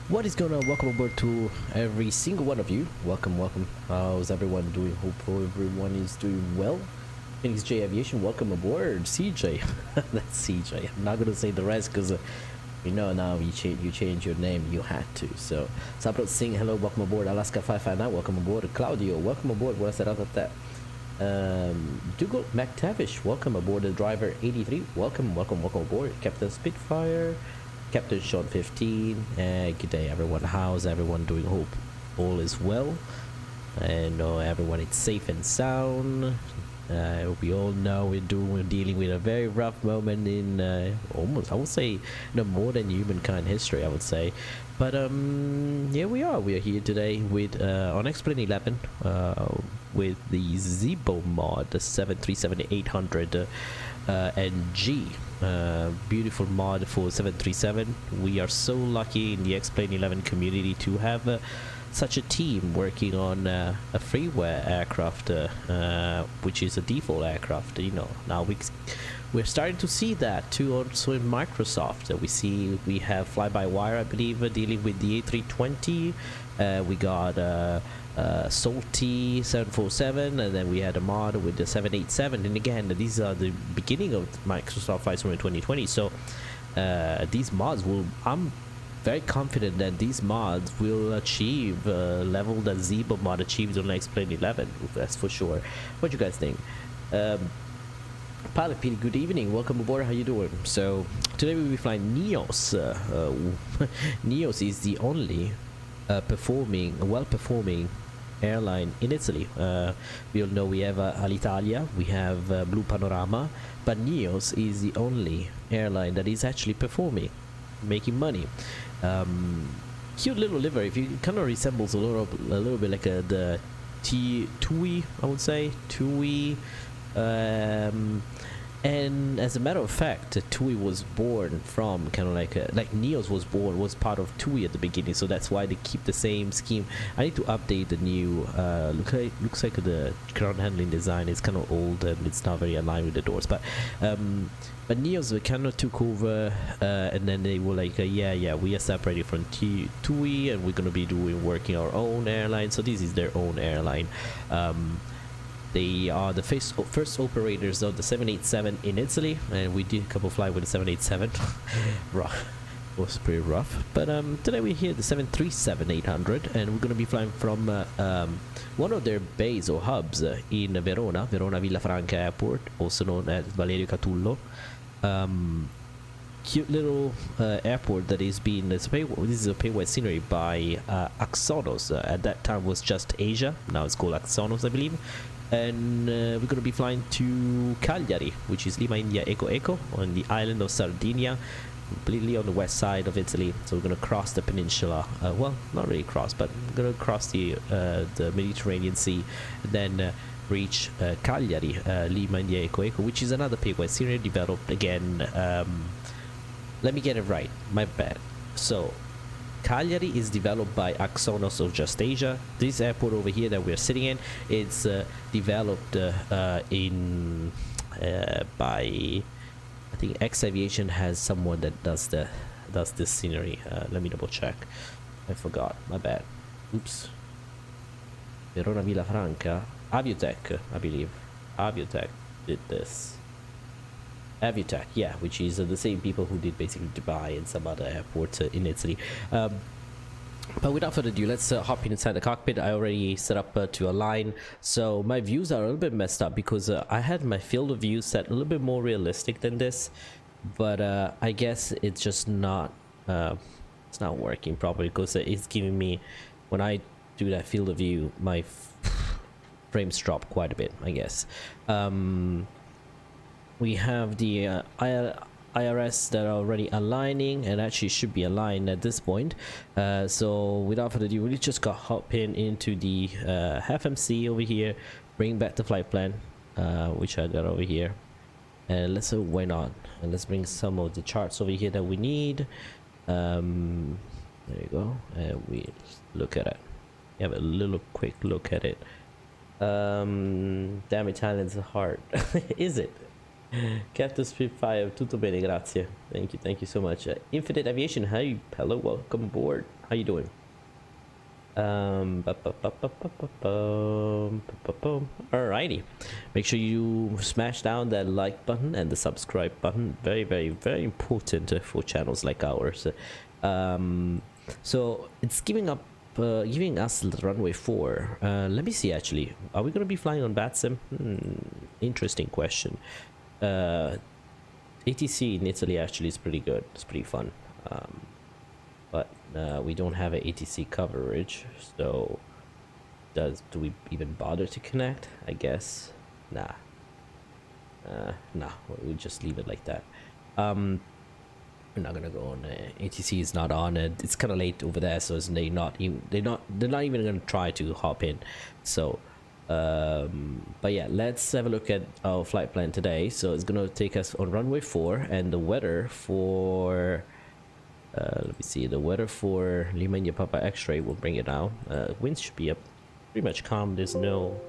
What is going on? Welcome aboard to every single one of you. Welcome. How's everyone doing? Hope everyone is doing well. Phoenix J Aviation, welcome aboard. CJ, that's CJ. I'm not gonna say the rest because you know now you change your name. You had to. So Sabrot Singh, hello, welcome aboard. Alaska 559, welcome aboard. Claudio, welcome aboard. What I said out of that. Dougal McTavish, welcome aboard. The driver 83, welcome aboard. Captain Spitfire. Captain Sean 15, good day everyone. How's everyone doing? Hope all is well and everyone is safe and sound. We all know we're dealing with a very rough moment in almost, I would say, more than humankind history, I would say. But here we are here today with on Explain 11 with the Zibo mod, the 737-800 NG. Beautiful mod for 737. We are so lucky in the Explain 11 community to have such a team working on a freeware aircraft, which is a default aircraft. Now we're starting to see that too also in Microsoft. We have fly-by-wire, I believe, dealing with the A320. We got Salty 747, and then we had a mod with the 787. And again, these are the beginning of Microsoft Flight Simulator 2020. So these mods I'm very confident that these mods will achieve level that Zibo mod achieved on Explain 11. That's for sure. What do you guys think? Pilot Peter, good evening, welcome aboard. How you doing? So today we'll be flying NEOS. NEOS is the only well-performing airline in Italy. We all know we have Alitalia, we have Blue Panorama, but NEOS is the only airline that is actually performing, making money. Cute little livery. If you kind of resembles a little bit like the TUI, I would say TUI. And as a matter of fact, TUI was born from kind of like NEOS was part of TUI at the beginning, so that's why they keep the same scheme. I need to update the new looks like the ground handling design is kind of old and it's not very aligned with the doors, but NEOS kind of took over, and then they were like, yeah, we are separated from TUI and we're gonna be working our own airline. So this is their own airline. They are the first operators of the 787 in Italy, and we did a couple fly with the 787. Rough, was pretty rough. But today we're here at the 737-800, and we're gonna be flying from one of their bays or hubs in Verona Villafranca Airport, also known as Valerio Catullo. Cute little airport that is being this is a PAYWARE scenery by Axonos. At that time was just Asia, now it's called Axonos, I believe. And we're going to be flying to Cagliari, which is Lima India Eco on the island of Sardinia, completely on the west side of Italy. So we're going to cross the peninsula, well, not really cross, but we're going to cross the Mediterranean Sea, and then reach Cagliari, Lima India Eco, which is another PAYWARE scenery developed again. Let me get it right, my bad. So Cagliari is developed by Axonos of Just Asia. This airport over here that we're sitting in, it's developed by, I think X Aviation has someone that does this scenery. Let me double check. I forgot, my bad. Oops. Verona Villafranca, Aviotech, I believe. Aviotech did this. Aviators, yeah, which is the same people who did basically Dubai and some other airports in Italy. But without further ado, let's hop inside the cockpit. I already set up to align, so my views are a little bit messed up because I had my field of view set a little bit more realistic than this, but I guess it's just not it's not working properly because it's giving me, when I do that field of view, my frames drop quite a bit, I guess. We have the IRS that are already aligning, and actually should be aligned at this point. So without further ado, we just got hop into the FMC over here, bring back the flight plan, which I got over here, and let's why not? And let's bring some of the charts over here that we need. There you go, and we look at it. Have a little quick look at it. Damn, Italian's hard. Is it? Captain Spitfire, tutto bene, grazie. Thank you so much. Infinite Aviation, hi, hello, welcome aboard. How you doing? Alrighty, make sure you smash down that like button and the subscribe button. Very, very, very important for channels like ours. So it's giving us runway 4. Let me see, actually, are we going to be flying on BATSIM? Interesting question. ATC in Italy actually is pretty good. It's pretty fun. But we don't have an ATC coverage, so do we even bother to connect? I guess nah. Nah, we'll just leave it like that. We're not gonna go on. ATC is not on, and it's kind of late over there, so they're not even gonna try to hop in. So but yeah, let's have a look at our flight plan today. So it's gonna take us on runway 4, and the weather for let me see, the weather for Lima India Papa X-ray will bring it now. Winds should be up pretty much calm. There's no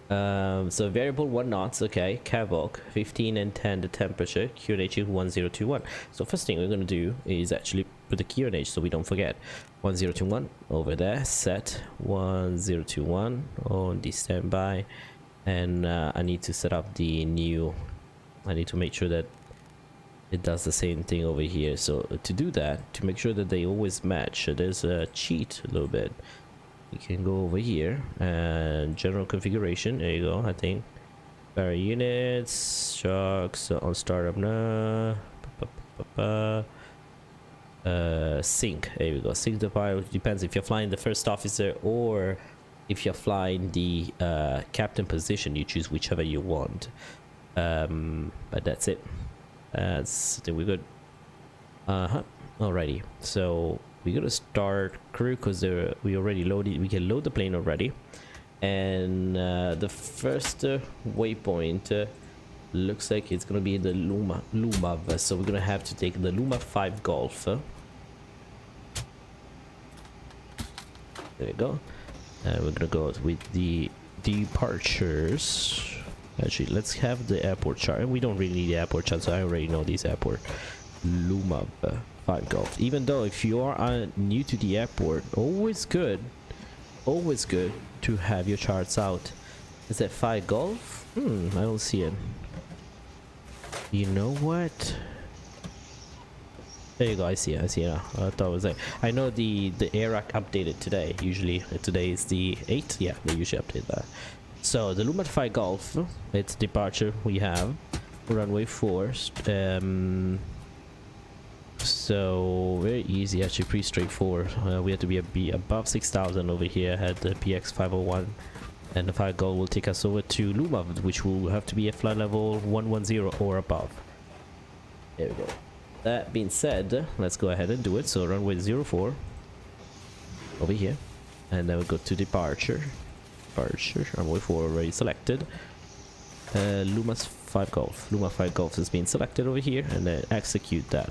so variable 1 knots. Okay, Cavok 15 and 10 the temperature, QNH 1021. So first thing we're going to do is actually put the QNH so we don't forget. 1021 over there, set 1021 on the standby, and I need to set up the new, I need to make sure that it does the same thing over here. So to do that, to make sure that they always match, there's a cheat a little bit. You can go over here and general configuration. There you go. I think vary units, shocks on startup. Sync. There we go. Sync the pilot. Depends if you're flying the first officer or if you're flying the captain position. You choose whichever you want. But that's it. I think we're good. Alrighty, so we're gonna start crew because we already loaded. We can load the plane already, and the first waypoint looks like it's gonna be the Luma. So we're gonna have to take the Luma 5 Golf. There we go. We're gonna go with the departures. Actually, let's have the airport chart. We don't really need the airport chart, so I already know this airport. Luma 5 Golf. Even though if you are new to the airport, always good to have your charts out. Is that 5 Golf? I don't see it. You know what? There you go. I see it now. I thought it was like, I know the AIRAC updated today. Usually today is the 8th. Yeah, they usually update that. So the Luma 5 Golf, its departure we have runway 4. So very easy, actually pretty straightforward. We have to be above 6,000 over here at the PX 501, and the 5 Golf will take us over to Luma, which will have to be at flight level 110 or above. There we go. That being said, let's go ahead and do it. So runway 04 over here, and then we go to departure. Runway 4 already selected. Luma's 5 Golf. Luma 5 Golf has been selected over here, and then execute that.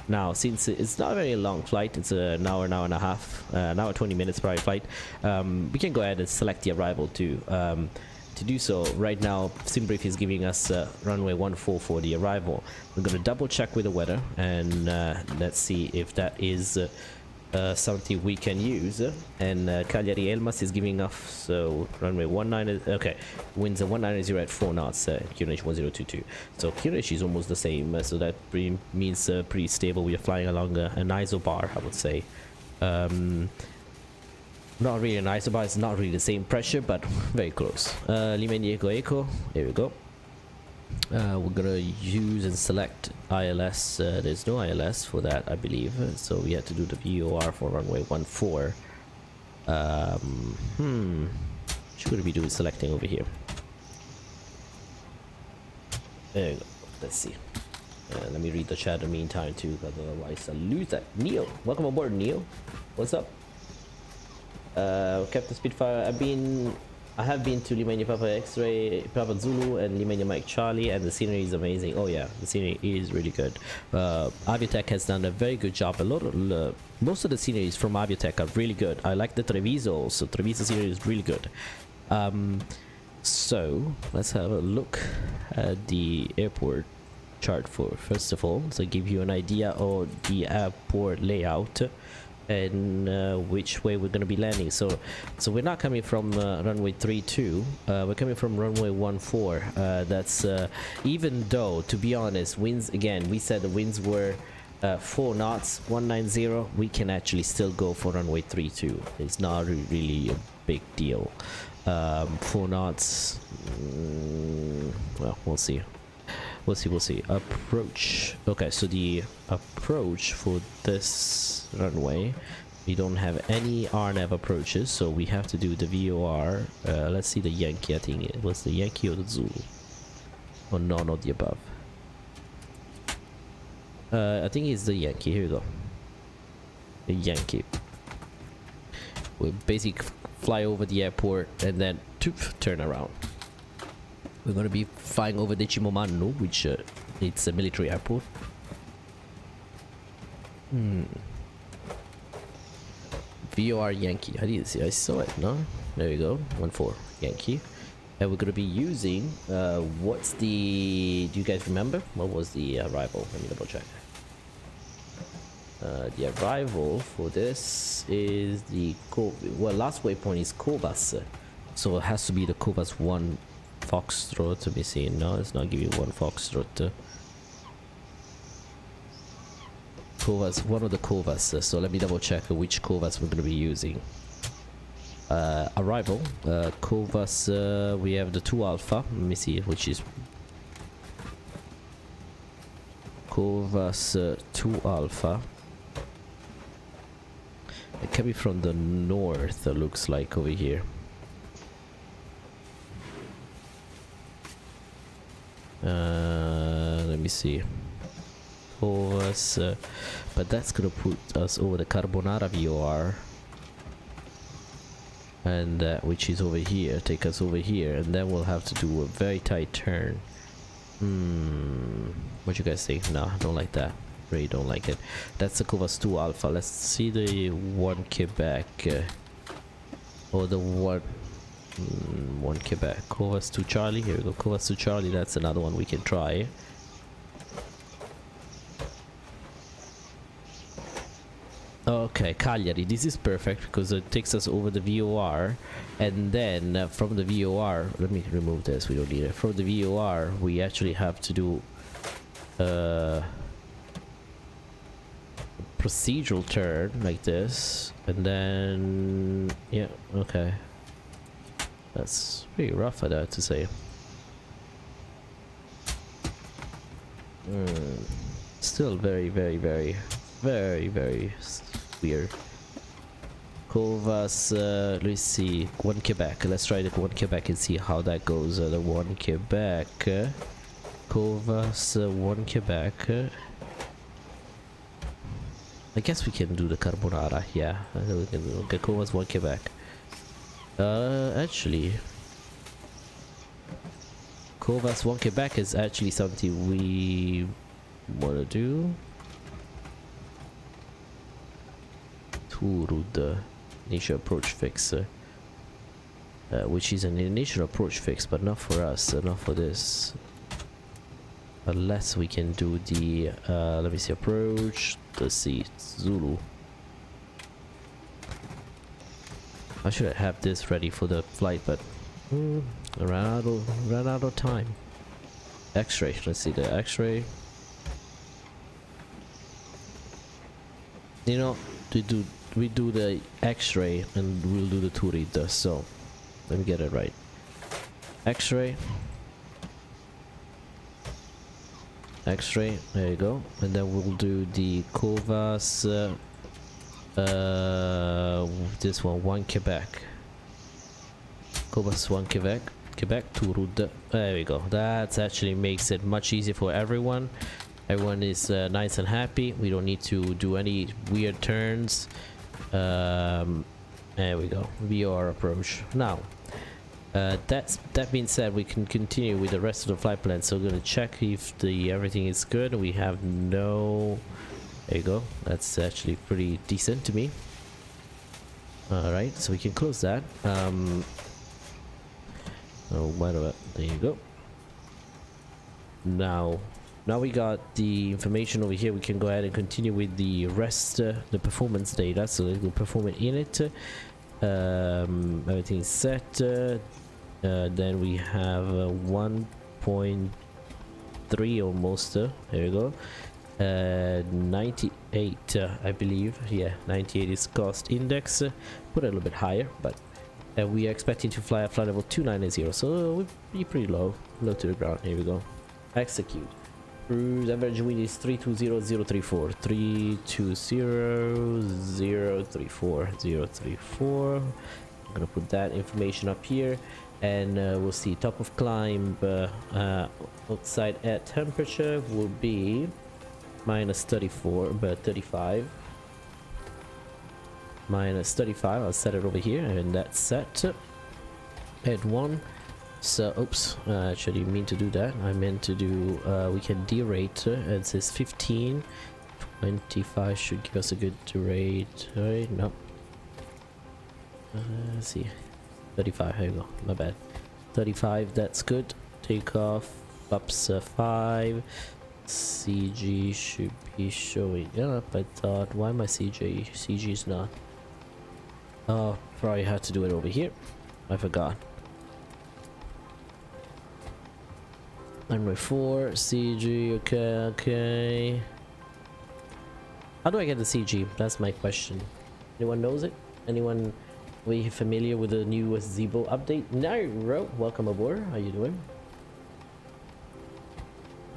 Now, since it's not a very long flight, it's an hour and a half, an hour 20 minutes per flight, we can go ahead and select the arrival too. To do so, right now SimBrief is giving us runway 14 for the arrival. We're going to double check with the weather, and let's see if that is something we can use. And Cagliari Elmas is giving us, so runway 19, okay, winds 190 at 4 knots, QNH 1022. So QNH is almost the same, so that means pretty stable. We are flying along an isobar, I would say. Not really an isobar, it's not really the same pressure, but very close. Lima Diego Echo, there we go. We're gonna use and select ILS. There's no ILS for that, I believe, so we had to do the VOR for runway 14. Should we do selecting over here? There you go. Let's see. Let me read the chat in the meantime too, because otherwise I'll lose that. Neo, welcome aboard, Neo. What's up? Captain Spitfire, I have been to Lima India Papa X-ray, Papa Zulu, and Lima India Mike Charlie, and the scenery is amazing. Oh yeah, the scenery is really good. Aviatech has done a very good job. Most of the sceneries from Aviatech are really good. I like the Treviso also. Treviso scenery is really good. So let's have a look at the airport chart for first of all, so give you an idea of the airport layout. and which way we're going to be landing. So we're not coming from runway 32, we're coming from runway 14. That's even though, to be honest, winds, again, we said the winds were 4 knots, 190, we can actually still go for runway 32. It's not really a big deal. 4 knots, well, we'll see. We'll see. Approach. Okay, so the approach for this runway, we don't have any RNAV approaches, so we have to do the VOR. Let's see the Yankee. I think it was the Yankee or the Zulu. Or no, not the above. I think it's the Yankee. Here we go. The Yankee. We'll basically fly over the airport and then turn around. We're going to be flying over Decimomannu, which it's a military airport. VOR Yankee. I didn't see. I saw it. No, there you go. 14 Yankee. And we're going to be using. What's the? Do you guys remember? What was the arrival? Let me double check. The arrival for this is the last waypoint is Kovas, so it has to be the Kovas 1 Foxtrot. Let me see. No, it's not giving 1 Foxtrot. Kovas, one of the Kovas. So let me double check which Kovas we're going to be using. Arrival Kovas. We have the 2 Alpha. Let me see which is Kovas 2 Alpha. Coming from the north, looks like over here. Let me see. Kovas, but that's gonna put us over the Carbonara VOR, and which is over here. Take us over here, and then we'll have to do a very tight turn. What you guys think? No, I don't like that. Really don't like it. That's the Kovas 2 Alpha. Let's see the 1 Quebec. Or the 1 Quebec. Kovas 2 Charlie. Here we go. Kovas 2 Charlie. That's another one we can try. Okay, Cagliari. This is perfect because it takes us over the VOR, and then from the VOR, let me remove this. We don't need it. From the VOR, we actually have to do procedural turn like this, and then yeah, okay, that's pretty rough, I'd have to say. Still very weird. Kovas, let's see, 1 Quebec. Let's try the 1 Quebec and see how that goes. The 1 Quebec, Kovas 1 Quebec. I guess we can do the Carbonara, yeah. We can do Kovas 1 Quebec. Actually, Kovas 1 Quebec is actually something we want to do. Turud initial approach fix, which is an initial approach fix, but not for us, not for this. Unless we can do the let me see, approach. Let's see, Zulu. I should have this ready for the flight, but ran out of time. X-ray. Let's see the X-ray. You know, we do the X-ray and we'll do the Turida. So let me get it right. X-ray. X-ray, there you go, and then we'll do the Kovas, this one Quebec, Kovas 1 Quebec to Rud. There we go. That actually makes it much easier for everyone. Everyone is nice and happy. We don't need to do any weird turns. There we go. VOR approach now. That being said, we can continue with the rest of the flight plan. So we're gonna check if everything is good. We have no. There you go. That's actually pretty decent to me. All right, so we can close that. Oh, whatever. There you go. Now Now we got the information over here. We can go ahead and continue with the rest, the performance data. So we'll perform it in it. Everything is set. Then we have 1.3 almost. There we go. 98, I believe. Yeah, 98 is cost index. Put it a little bit higher, but we are expecting to fly at flight level 290. So we'll be pretty low to the ground. Here we go. Execute. Cruise average wind is 320034. 320034. I'm gonna put that information up here, and we'll see top of climb outside air temperature will be minus 34, but 35. Minus 35. I'll set it over here, and that's set. Head 1. So, oops, I actually mean to do that. I meant to do, we can derate. It says 15. 25 should give us a good derate. Right? No. Let's see. 35, here we go. My bad. 35, that's good. Takeoff, ups 5. CG should be showing up. I thought, why my CG is not? Oh, probably had to do it over here. I forgot. Runway 4, CG, okay. How do I get the CG? That's my question. Anyone knows it? Anyone we familiar with the new Zibo update? Nairo, welcome aboard. How you doing?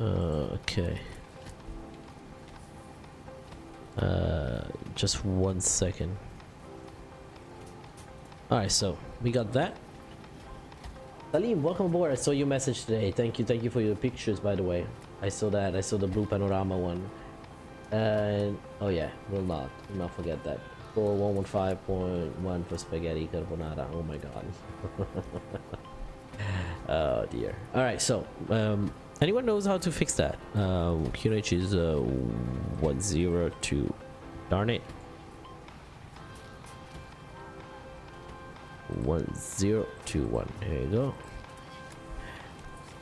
Okay. Just 1 second. Alright, so we got that. Salim, welcome aboard. I saw your message today. Thank you for your pictures, by the way. I saw that. I saw the blue panorama one. And oh yeah, will not forget that. 4115.1 for spaghetti carbonara. Oh my god. Oh dear. All right, so anyone knows how to fix that? QNH is 102. Darn it. 1021. Here you go.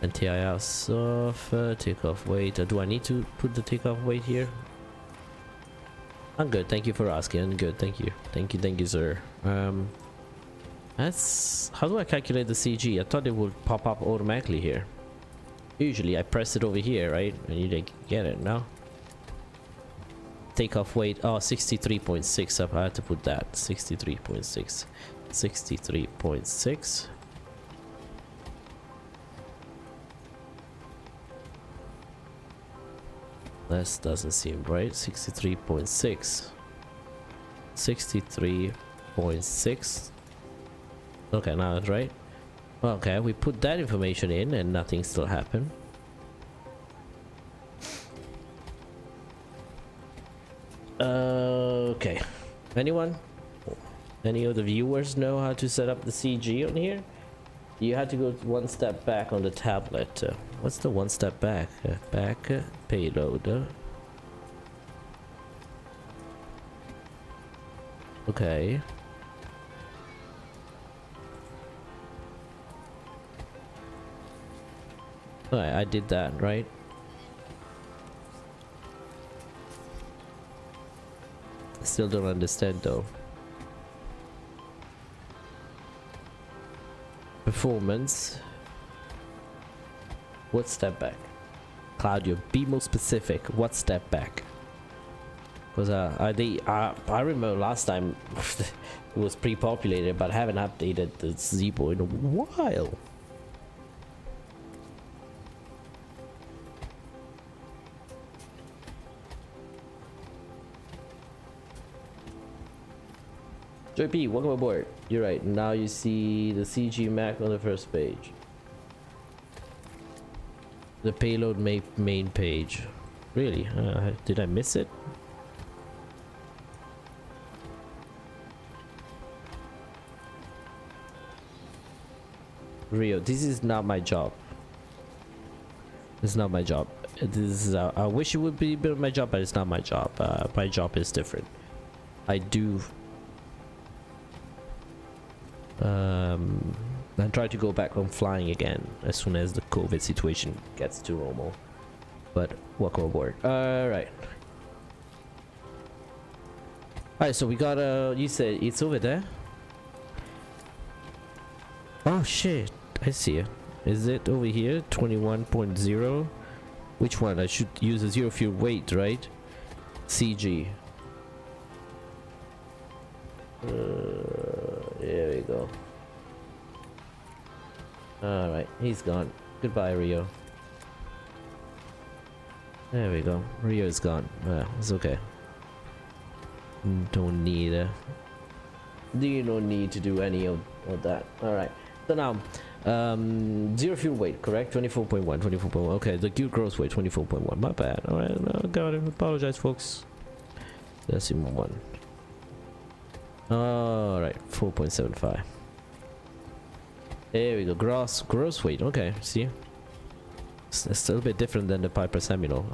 And TIS off. Takeoff weight. Do I need to put the takeoff weight here? I'm good. Thank you for asking. I'm good. Thank you, sir. That's how do I calculate the CG? I thought it would pop up automatically here. Usually I press it over here, right? And you get it now. Takeoff weight. Oh, 63.6. I had to put that. 63.6. 63.6. That doesn't seem right. 63.6. 63.6. Okay, now it's right. Okay, we put that information in and nothing still happened. Okay. Anyone? Any of the viewers know how to set up the CG on here? You had to go one step back on the tablet. What's the one step back? Back payload. Okay. Alright, I did that, right? Still don't understand though. Performance. What step back? Claudio, be more specific. What step back? Because I remember last time it was pre-populated, but I haven't updated the Zibo in a while. Joy P, welcome aboard. You're right. Now you see the CG Mac on the first page. The payload main page. Really? Did I miss it? Rio, this is not my job. It's not my job. This is I wish it would be my job, but it's not my job. My job is different. I do I try to go back on flying again as soon as the COVID situation gets to normal. But welcome aboard. Alright. Alright, so we got you said it's over there? Oh shit, I see it. Is it over here? 21.0? Which one? I should use a zero fuel weight, right? CG. There we go. Alright, he's gone. Goodbye, Rio. There we go. Rio is gone. It's okay. Don't need you don't need to do any of that. Alright. So now zero fuel weight, correct? 24.1, 24.1. Okay, the gear gross weight 24.1. My bad. Alright, no, got it. Apologize, folks. Decimal one. Alright, 4.75. There we go. Gross weight. Okay, see? It's a little bit different than the Piper Seminole.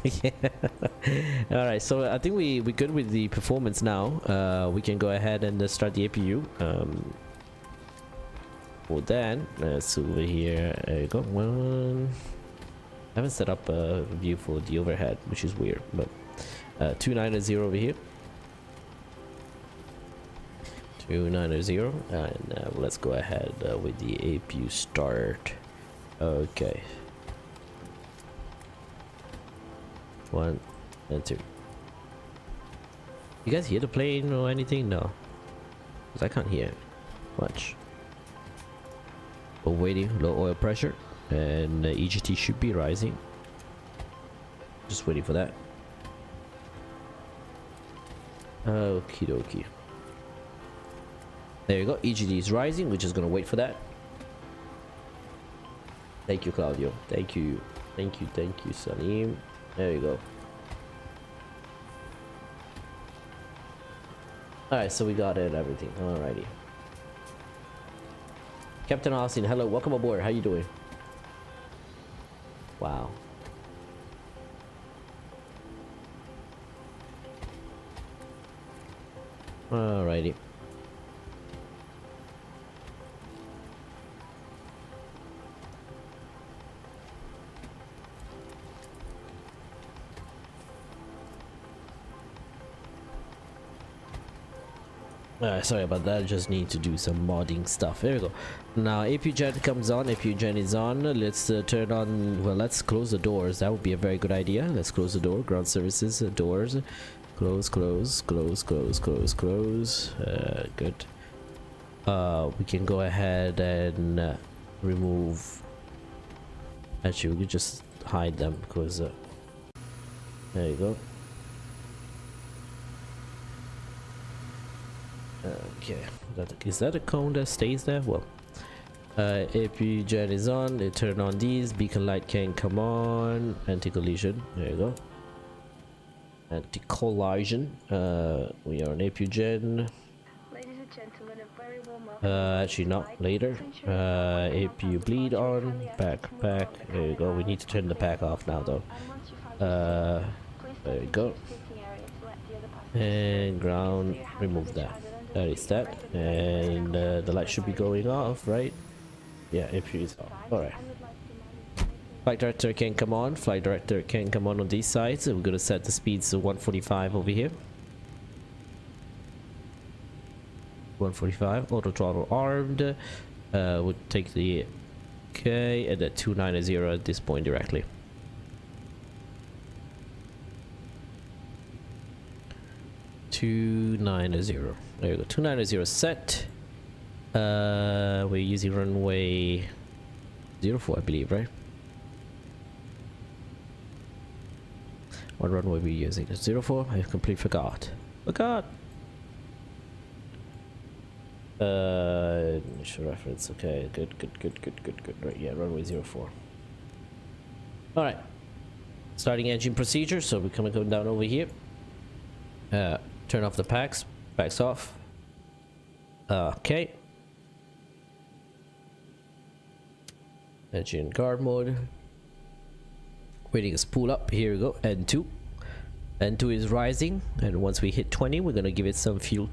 Yeah. Alright, so I think we're good with the performance now. We can go ahead and start the APU. For that, let's over here. There you go. One. I haven't set up a view for the overhead, which is weird, but 290 over here. 290, and let's go ahead with the APU start. Okay. 1 and 2. You guys hear the plane or anything? No, because I can't hear much. We're waiting. Low oil pressure, and EGT should be rising. Just waiting for that. Okie dokie. There you go. EGT is rising. We're just gonna wait for that. Thank you, Claudio. Thank you. Thank you. Thank you, Salim. There you go. Alright, so we got it, everything. Alrighty. Captain Austin, hello, welcome aboard. How you doing? Wow. Alrighty. Sorry about that. I just need to do some modding stuff. There we go. Now APU gen comes on. APU gen is on. Let's turn on. Well, let's close the doors. That would be a very good idea. Let's close the door. Ground services doors. Close, close, close, close, close, close. Good. We can go ahead and remove. Actually, we could just hide them because. There you go. Okay, is that a cone that stays there? Well, APU gen is on. They turn on these. Beacon light can come on. Anti-collision. There you go. Anti-collision. We are on APU gen. Ladies and gentlemen, a very warm welcome. Actually, not later. APU bleed on. Pack. There you go. We need to turn the pack off now, though. There you go. And ground. Remove that. That is that, and the light should be going off, right? Yeah, APU is off. Alright. Flight director can come on. Flight director can come on these sides. We're gonna set the speeds to 145 over here. 145. Auto throttle armed. Would take the okay, and at 290 at this point directly. There you go. 290 set. We're using runway 04, I believe, right? What runway we're using? 04? I completely forgot. Initial reference. Okay, good. Right, yeah, runway 04. All right. Starting engine procedure. So we're coming down over here. Turn off the packs. Packs off. Okay. Engine guard mode. Waiting to spool up. Here we go. N2. N2 is rising, and once we hit 20, we're gonna give it some fuel.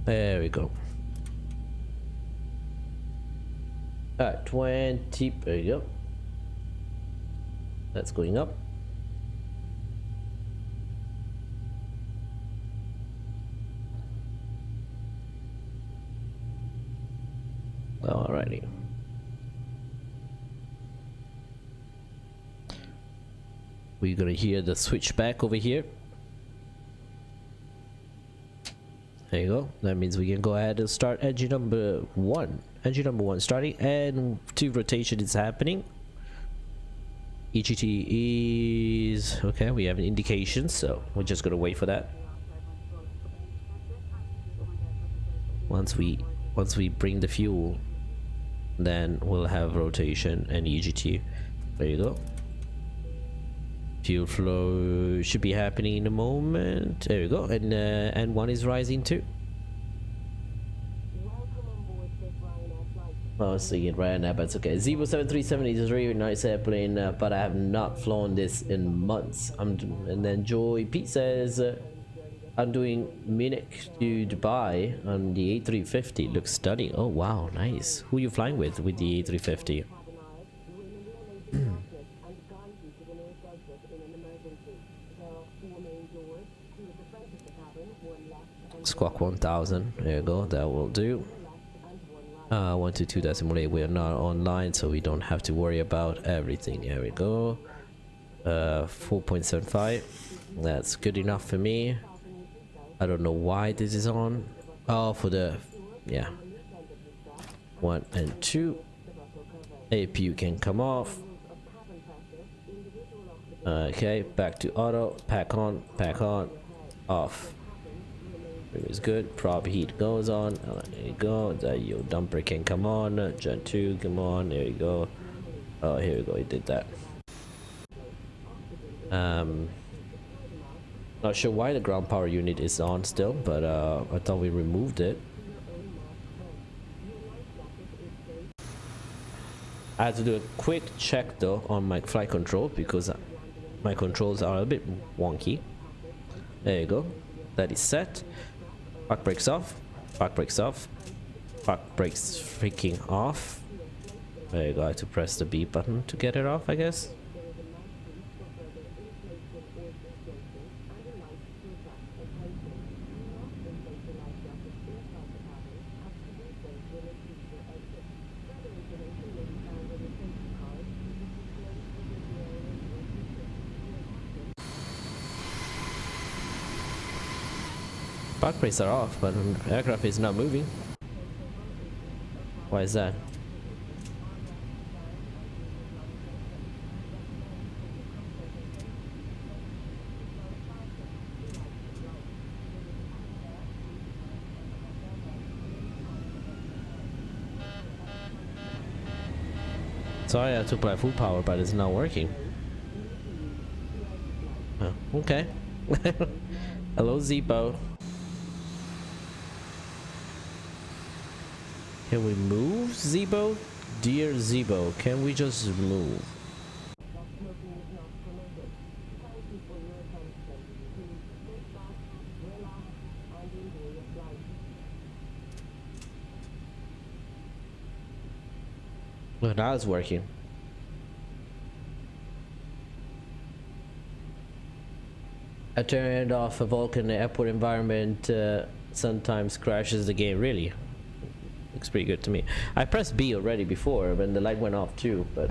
There we go. Alright, 20. There you go. That's going up. Alrighty. We're gonna hear the switch back over here. There you go. That means we can go ahead and start engine number one. Engine number one starting, and 2 rotation is happening. EGT is okay. We have an indication, so we're just gonna wait for that. Once we bring the fuel, then we'll have rotation and EGT. There you go. Fuel flow should be happening in a moment. There we go. And one is rising too. I was thinking right now, but it's okay. Zibo 737 is a really nice airplane, but I have not flown this in months. And then Joy Pete says, I'm doing Munich to Dubai on the A350. Looks stunning. Oh wow, nice. Who are you flying with the A350? Squawk 1000. There you go. That will do. 122.8. We are not online, so we don't have to worry about everything. There we go. 4.75. That's good enough for me. I don't know why this is on. Oh, for the, yeah. 1 and 2. APU can come off. Okay, back to auto. Pack on, off. It was good. Prop heat goes on. There you go. The dumper can come on. Gen 2, come on. There you go. Oh, here we go. He did that. Not sure why the ground power unit is on still, but I thought we removed it. I had to do a quick check though on my flight control because my controls are a bit wonky. There you go. That is set. Park brakes off. Park brakes off. Park brakes freaking off. There you go. I have to press the B button to get it off, I guess. Park brakes are off, but the aircraft is not moving. Why is that? Sorry, I have to apply full power, but it's not working. Oh, okay. Hello, Zibo. Can we move, Zibo? Dear Zibo, can we just move? Well, now it's working. I turned off a Vulkan airport environment. Sometimes crashes the game. Really? Looks pretty good to me. I pressed B already before when the light went off too, but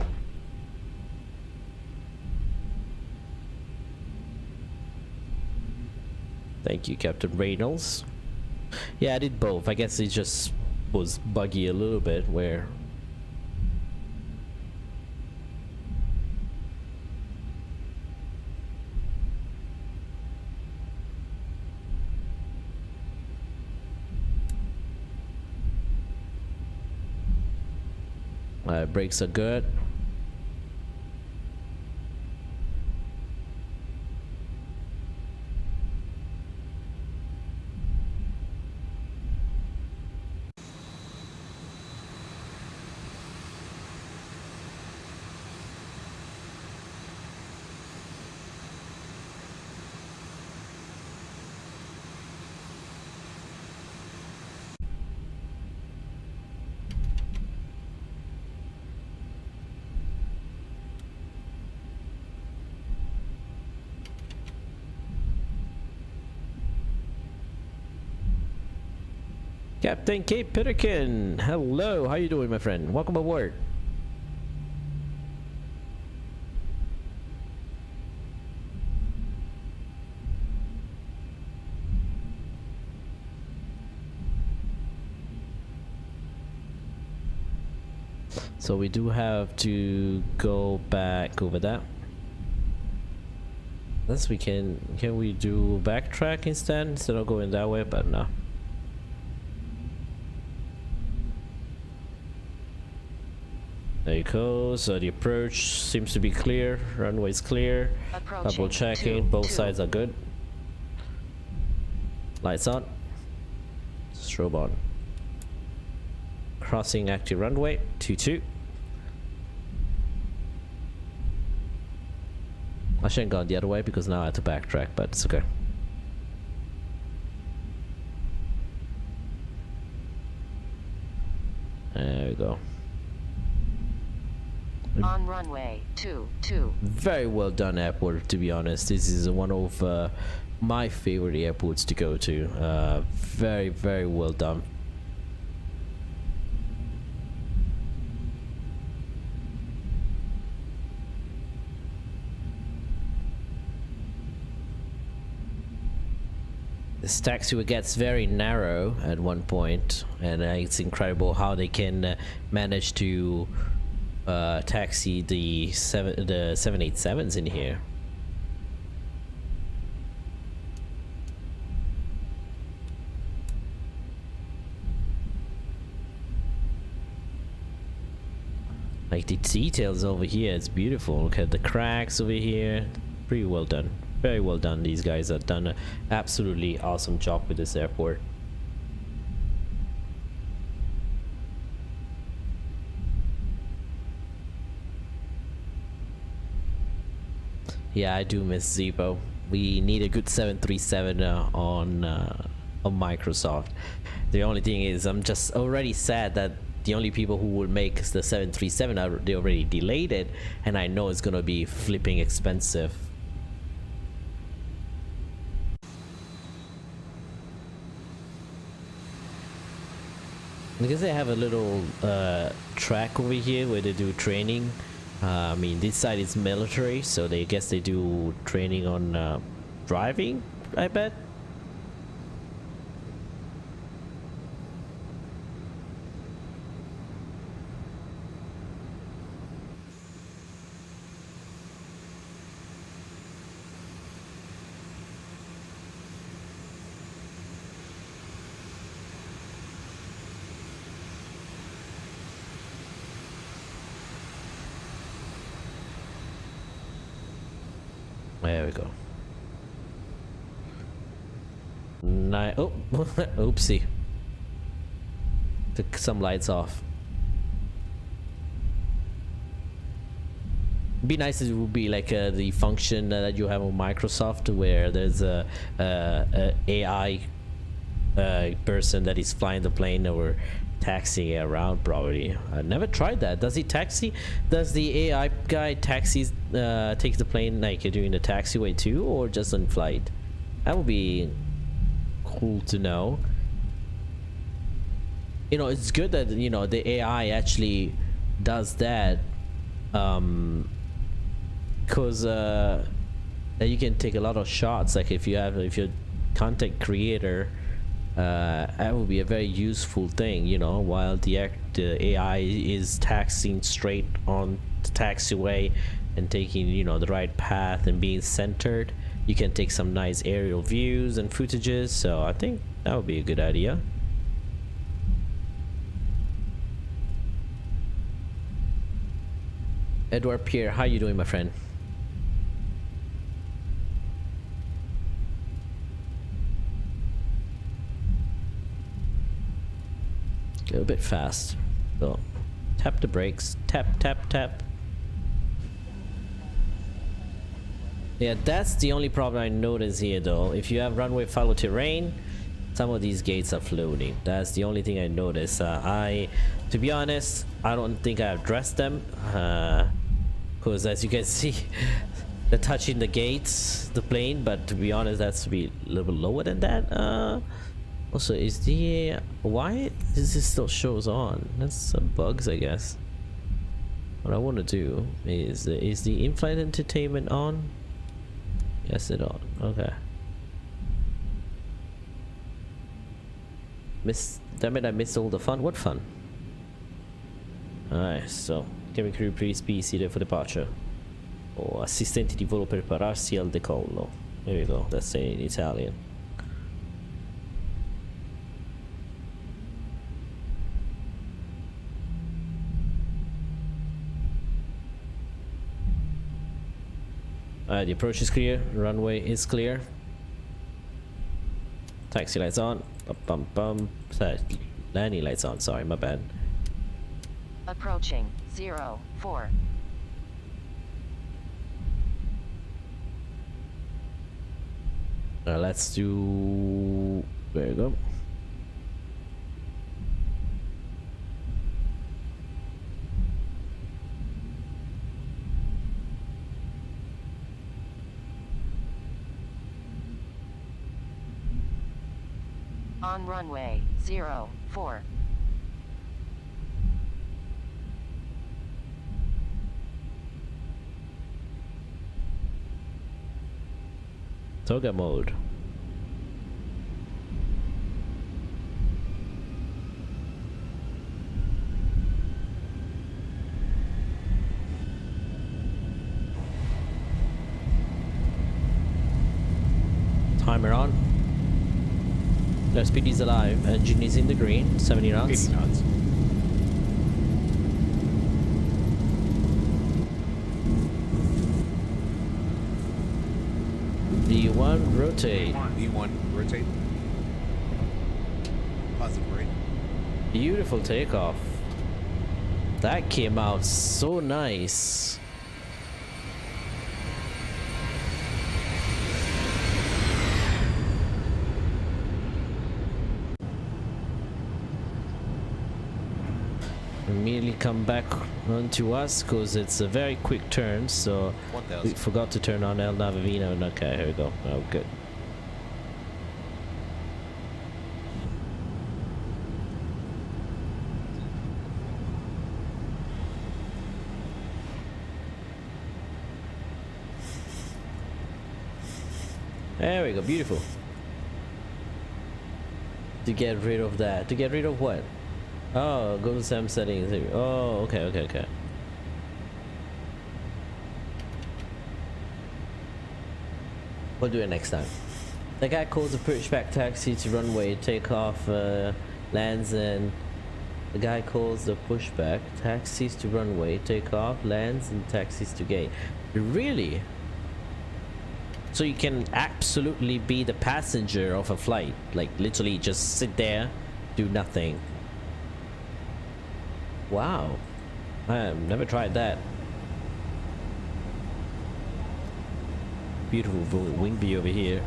thank you, Captain Reynolds. Yeah, I did both. I guess it just was buggy a little bit where brakes are good. Captain Kate Pitterkin, hello, how you doing, my friend? Welcome aboard. So we do have to go back over that. Unless we can we do backtrack instead of going that way? But no. There you go. So the approach seems to be clear. Runway's clear. Double checking. Both sides are good. Lights on. Strobe on. Crossing active runway. 22. I shouldn't gone the other way because now I had to backtrack, but it's okay. There we go. On runway 22. Very well done airport, to be honest. This is one of my favorite airports to go to. Very, very well done. This taxiway gets very narrow at one point, and it's incredible how they can manage to taxi the 787s in here. Like the details over here, it's beautiful. Look at the cracks over here. Pretty well done. Very well done. These guys have done an absolutely awesome job with this airport. Yeah, I do miss Zibo. We need a good 737 on Microsoft. The only thing is, I'm just already sad that the only people who will make the 737 they already delayed it, and I know it's gonna be flipping expensive. Because they have a little track over here where they do training. I mean, this side is military, so they guess they do training on driving, I bet. There we go. Oh, oopsie. Took some lights off. Be nice if it would be like the function that you have on Microsoft, where there's a AI person that is flying the plane or taxiing around. Probably I never tried that. Does he taxi? Does the AI guy taxis takes the plane like during the taxiway too, or just on flight? That would be cool to know. You know, it's good that, you know, the AI actually does that, because you can take a lot of shots. Like if you're a content creator, that would be a very useful thing, you know, while the AI is taxiing straight on the taxiway and taking, you know, the right path and being centered. You can take some nice aerial views and footages, so I think that would be a good idea. Edward Pierre, how you doing, my friend? Go a bit fast. So tap the brakes. Tap, tap, tap. Yeah, that's the only problem I notice here though. If you have runway follow terrain, some of these gates are floating. That's the only thing I notice. To be honest, I don't think I addressed them, because as you can see, they're touching the gates, the plane, but to be honest, that's to be a little bit lower than that. Also, is the why does this still shows on? That's some bugs, I guess. What I want to do is the in-flight entertainment on? Yes, it on. Okay. Damn it! I missed all the fun. What fun? Alright, so cabin crew, please be seated for departure. Oh, assistenti di volo prepararsi al decollo. There you go. That's in Italian. The approach is clear, runway is clear. Taxi lights on. Bum bum. Landing lights on, sorry, my bad. Approaching 04. Let's do. There you go. On runway 04. Toga mode. Timer on. Their speed is alive. Engine is in the green. 70 knots. 80 knots. D1 rotate. D1 rotate. Positive rate. Beautiful takeoff. That came out so nice. Immediately come back onto us because it's a very quick turn, so 1000. we forgot to turn on El Navigino. Okay, here we go. Oh, good. There we go, beautiful. To get rid of that. To get rid of what? Oh, go to SAM settings. Oh, okay, okay, okay. We'll do it next time. The guy calls a pushback taxi to runway, takeoff, lands, and the guy calls the pushback taxis to runway, takeoff, lands, and taxis to gate. Really? So you can absolutely be the passenger of a flight, like literally just sit there, do nothing. Wow, I have never tried that. Beautiful wing view over here.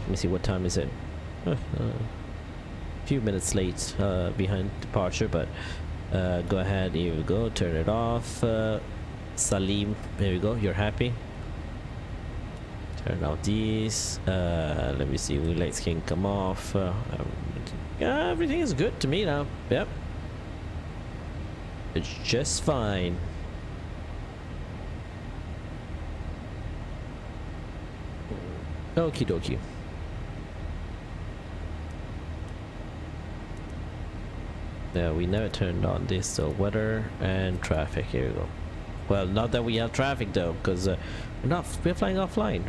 Let me see, what time is it? A few minutes late behind departure, but go ahead, here we go, turn it off. Salim, there we go, you're happy. Turn out these. Let me see, wing lights can come off. Yeah, everything is good to me now. Yep. It's just fine. Okie dokie. Yeah, we never turned on this, so weather and traffic. Here we go. Well, not that we have traffic though, because we're flying offline.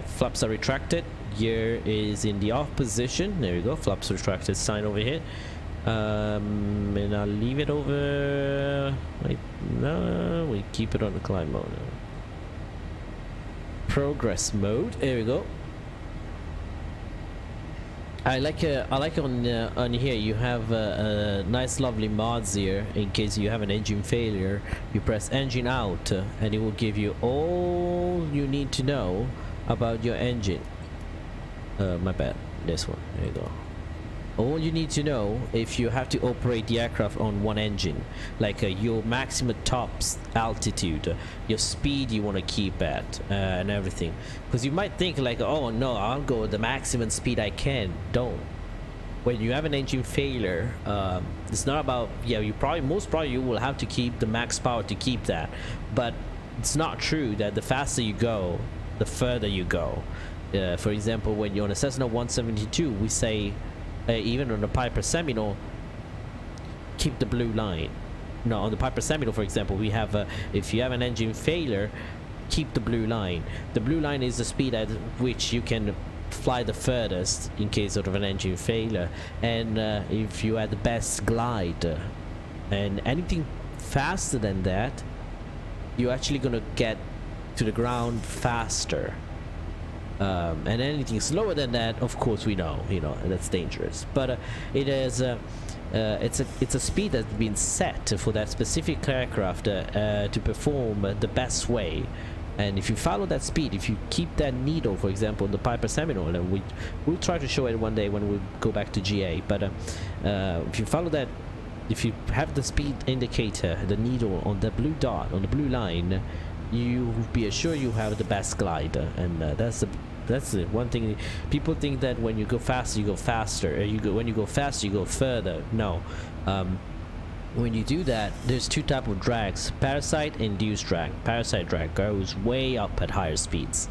Flaps are retracted. Gear is in the off position. There we go. Flaps retracted sign over here. And I'll leave it over. Wait, no, we keep it on the climb mode. Progress mode. There we go. I like on here you have nice lovely mods here in case you have an engine failure. You press engine out and it will give you all you need to know about your engine. My bad, this one, there you go. All you need to know, if you have to operate the aircraft on one engine, like your maximum top altitude, your speed you want to keep at, and everything. Because you might think like, oh no, I'll go the maximum speed I can. Don't. When you have an engine failure, it's not about, yeah, most probably you will have to keep the max power to keep that, but it's not true that the faster you go, the further you go. For example, when you're on a Cessna 172, we say, even on the Piper Seminole, keep the blue line. No, on the Piper Seminole, for example, we have, if you have an engine failure, keep the blue line. The blue line is the speed at which you can fly the furthest in case of an engine failure, and if you had the best glide, and anything faster than that, you're actually gonna get to the ground faster. And anything slower than that, of course, we know, that's dangerous. But it is it's a speed that's been set for that specific aircraft to perform the best way. And if you follow that speed, if you keep that needle, for example, the Piper Seminole, and we'll try to show it one day when we go back to GA. But if you follow that, if you have the speed indicator, the needle on the blue dot, on the blue line, you be assured you have the best glide. And that's the one thing. People think that when you go faster, you go faster. When you go faster, you go further. No. When you do that, there's two types of drags: parasite, induced drag. Parasite drag goes way up at higher speeds.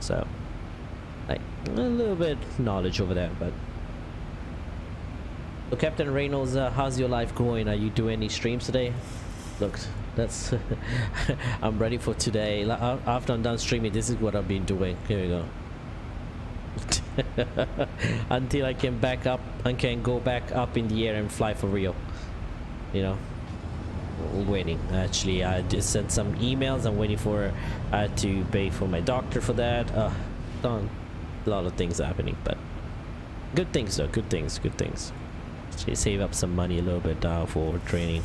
So, like, a little bit knowledge over there. But so, Captain Reynolds, how's your life going? Are you doing any streams today? Look, that's I'm ready for today. After I'm done streaming, this is what I've been doing. Here we go. Until I can back up and can go back up in the air and fly for real. Waiting. Actually, I just sent some emails. I'm waiting for to pay for my doctor for that. Done. A lot of things happening, but good things though. Good things. Actually, save up some money a little bit for training.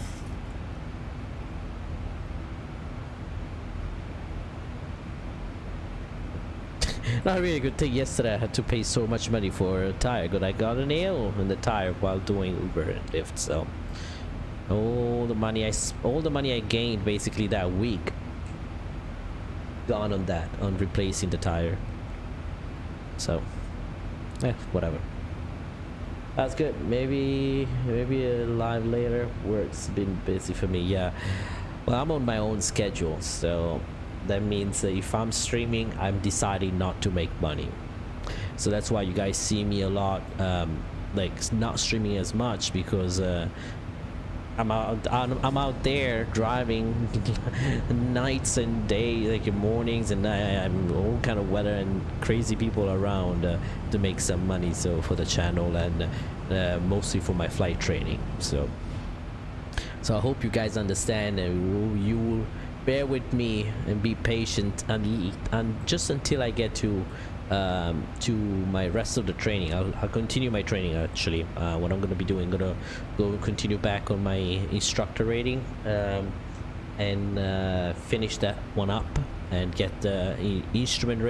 Not really a good thing. Yesterday I had to pay so much money for a tire, but I got a nail in the tire while doing Uber and Lyft. So all the money I gained basically that week gone on that, on replacing the tire. So whatever. That's good. Maybe a live later. Work's been busy for me. Yeah, well, I'm on my own schedule, so that means that if I'm streaming, I'm deciding not to make money. So that's why you guys see me a lot like not streaming as much, because I'm out there driving nights and days, like mornings and I'm all kind of weather and crazy people around to make some money, so for the channel and mostly for my flight training. So I hope you guys understand, and you will bear with me and be patient and just until I get to my rest of the training. I'll continue my training. Actually, what I'm gonna be doing, go continue back on my instructor rating and finish that one up and get the instrument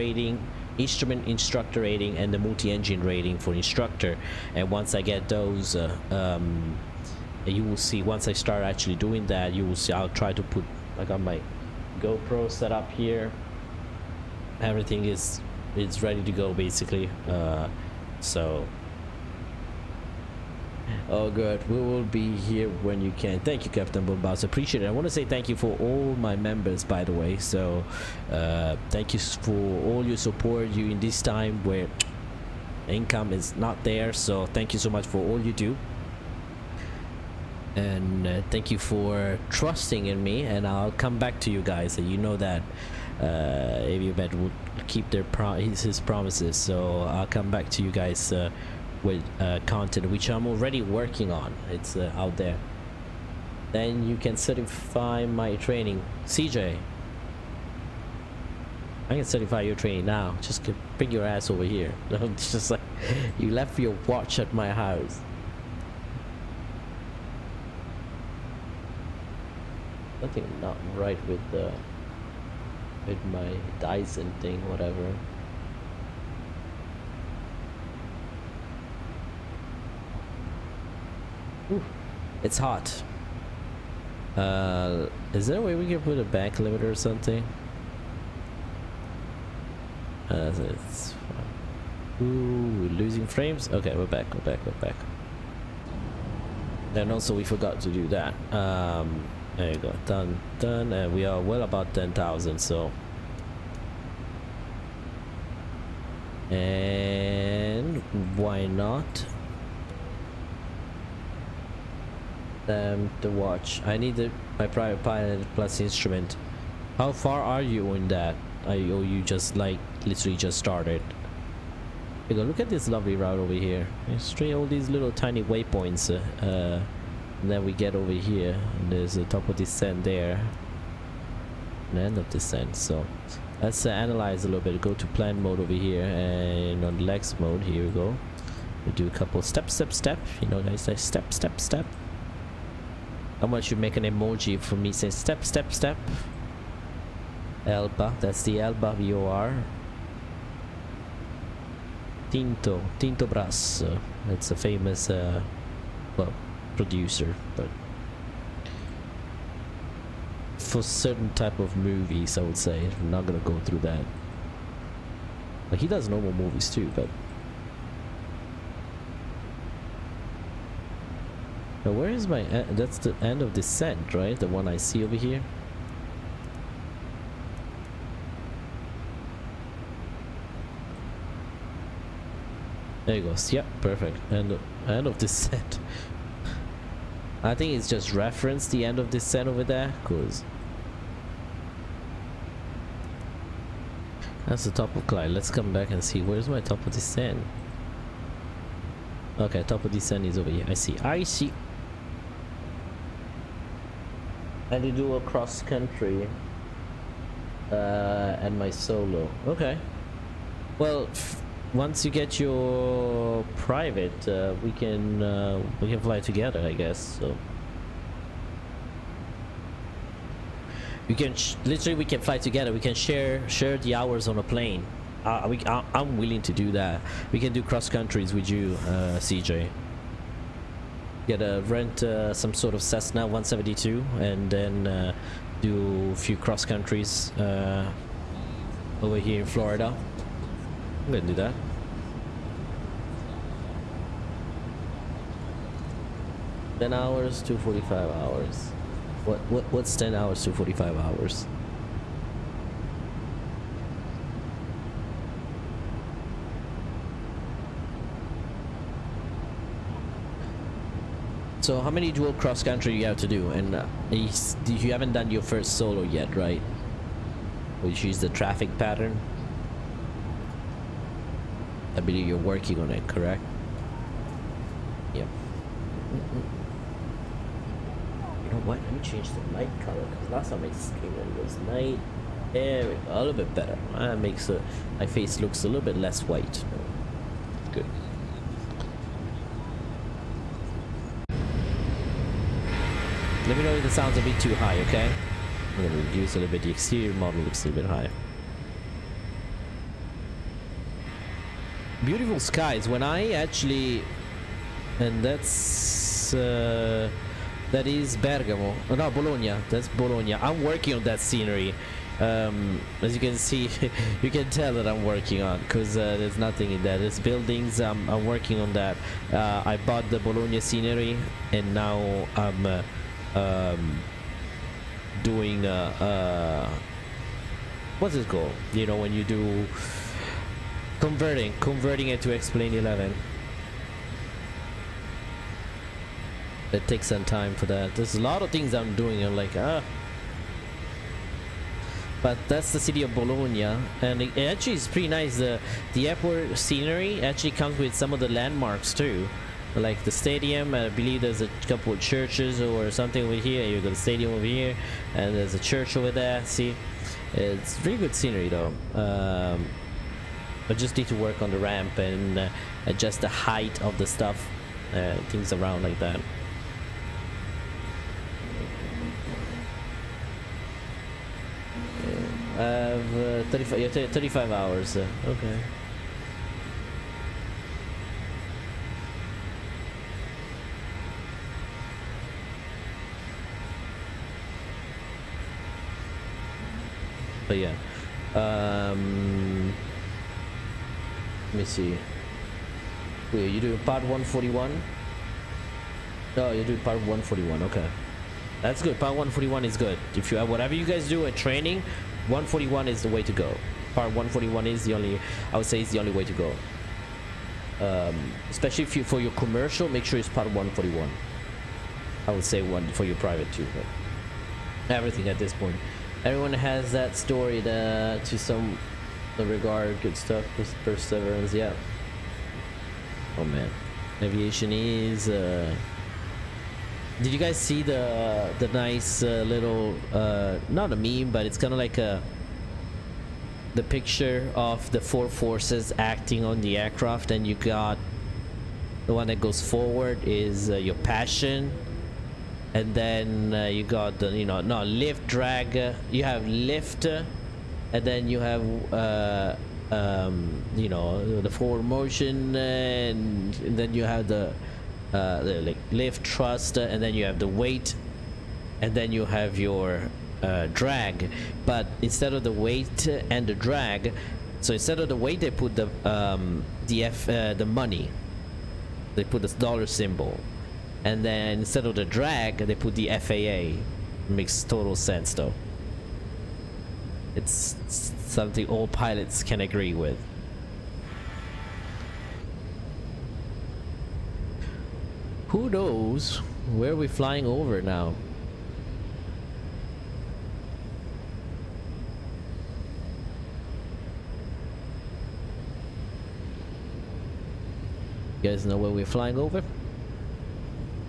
instructor rating and the multi-engine rating for instructor. And once I get those, you will see, once I start actually doing that, you will see I'll try to put, I got my GoPro set up here, everything is ready to go basically. So oh good, we will be here when you can. Thank you, Captain Bombas, appreciate it. I want to say thank you for all my members, by the way. So thank you for all your support you in this time where income is not there. So thank you so much for all you do, and thank you for trusting in me, and I'll come back to you guys. And you know that Aviabet would keep his promises, so I'll come back to you guys with content which I'm already working on. It's out there. Then you can certify my training. CJ, I can certify your training now. Just bring your ass over here. It's just like you left your watch at my house. Something not right with my Dyson thing, whatever. It's hot. Is there a way we can put a back limiter or something? It's fine. Ooh, we're losing frames. Okay, we're back. And also we forgot to do that. There you go. Done, and we are well about 10,000. So, and why not? The watch. I need my private pilot plus instrument. How far are you in that? Or you just like literally just started? You go, look at this lovely route over here. Straight all these little tiny waypoints. And then we get over here, and there's the top of descent there, and end of descent. So let's analyze a little bit. Go to plan mode over here, and on Lex mode, here we go. We do a couple step. You know, guys, like step. Someone should make an emoji for me saying step. Elba, that's the Elba VOR. Tinto Brass. It's a famous, well, producer, but for certain type of movies, I would say. I'm not gonna go through that. Like, he does normal movies too, but now where is my that's the end of descent, right? The one I see over here. There it goes. Yep, perfect. End of descent. I think it's just reference the end of descent over there, cause that's the top of Clyde. Let's come back and see where's my top of descent. Okay, top of descent is over here. I see. I did do a cross country and my solo. Okay. Well, once you get your private, we can fly together, I guess. So we can literally we can fly together. We can share the hours on a plane. I'm willing to do that. We can do cross countries with you, CJ. Get a rent some sort of Cessna 172 and then do a few cross countries over here in Florida. I'm gonna do that. $10 hours to 45 hours. What's 10 hours to 45 hours? So how many dual cross country you have to do? And you haven't done your first solo yet, right? Which is the traffic pattern. I believe you're working on it, correct? Yep. You know what? Let me change the light color, because last time I came in was night. There we go. A little bit better. That makes my face looks a little bit less white. Good. Let me know if the sound's a bit too high, okay? I'm gonna reduce a little bit. The exterior model looks a little bit high. Beautiful skies. When I actually, and that's that is Bergamo. Oh, no, Bologna. That's Bologna. I'm working on that scenery. As you can see, you can tell that I'm working on, because there's nothing in there. There's buildings. I'm working on that. I bought the Bologna scenery, and now I'm doing what's it called? You know, when you do converting it to Explain 11. It takes some time for that. There's a lot of things I'm doing. I'm like, but that's the city of Bologna, and it actually is pretty nice. The airport scenery actually comes with some of the landmarks too, like the stadium. I believe there's a couple of churches or something over here. You got the stadium over here, and there's a church over there. See, it's really good scenery though. I just need to work on the ramp and adjust the height of the stuff, things around like that. I have 35 hours. Okay. But yeah, let me see. Wait, you do part 141? No, you do part 141. Okay, that's good. Part 141 is good. If you have whatever you guys do at training, 141 is the way to go. Part 141 is the only, I would say, is the only way to go. Especially if you, for your commercial, make sure it's part 141. I would say one for your private too, but everything at this point, everyone has that story to some regard. Good stuff. Perseverance, yeah. Oh man, aviation is. Did you guys see the nice little not a meme, but it's kind of like the picture of the four forces acting on the aircraft, and you got the one that goes forward is your passion, and then you got the lift, drag, you have lift, and then you have the forward motion, and then you have the like lift, thrust, and then you have the weight, and then you have your drag. But instead of the weight and the drag, so instead of the weight they put the money, they put the dollar symbol, and then instead of the drag they put the FAA. Makes total sense though. It's something all pilots can agree with. Who knows where we're flying over now? You guys know where we're flying over?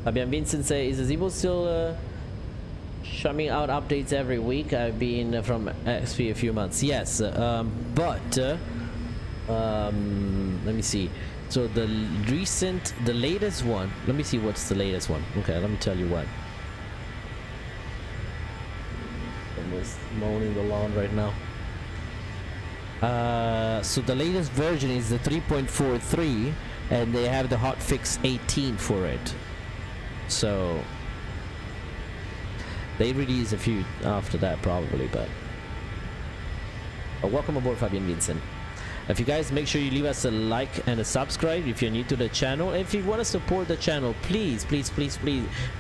Fabian Vincent says, is the Zibo still churning out updates every week? I've been from XP a few months. Yes, but let me see. So the latest one, let me see what's the latest one. Okay, let me tell you what. I'm just mowing the lawn right now. So the latest version is the 3.43, and they have the hotfix 18 for it. So they release a few after that probably, but welcome aboard, Fabian Vincent. If you guys, make sure you leave us a like and a subscribe if you're new to the channel. If you want to support the channel, please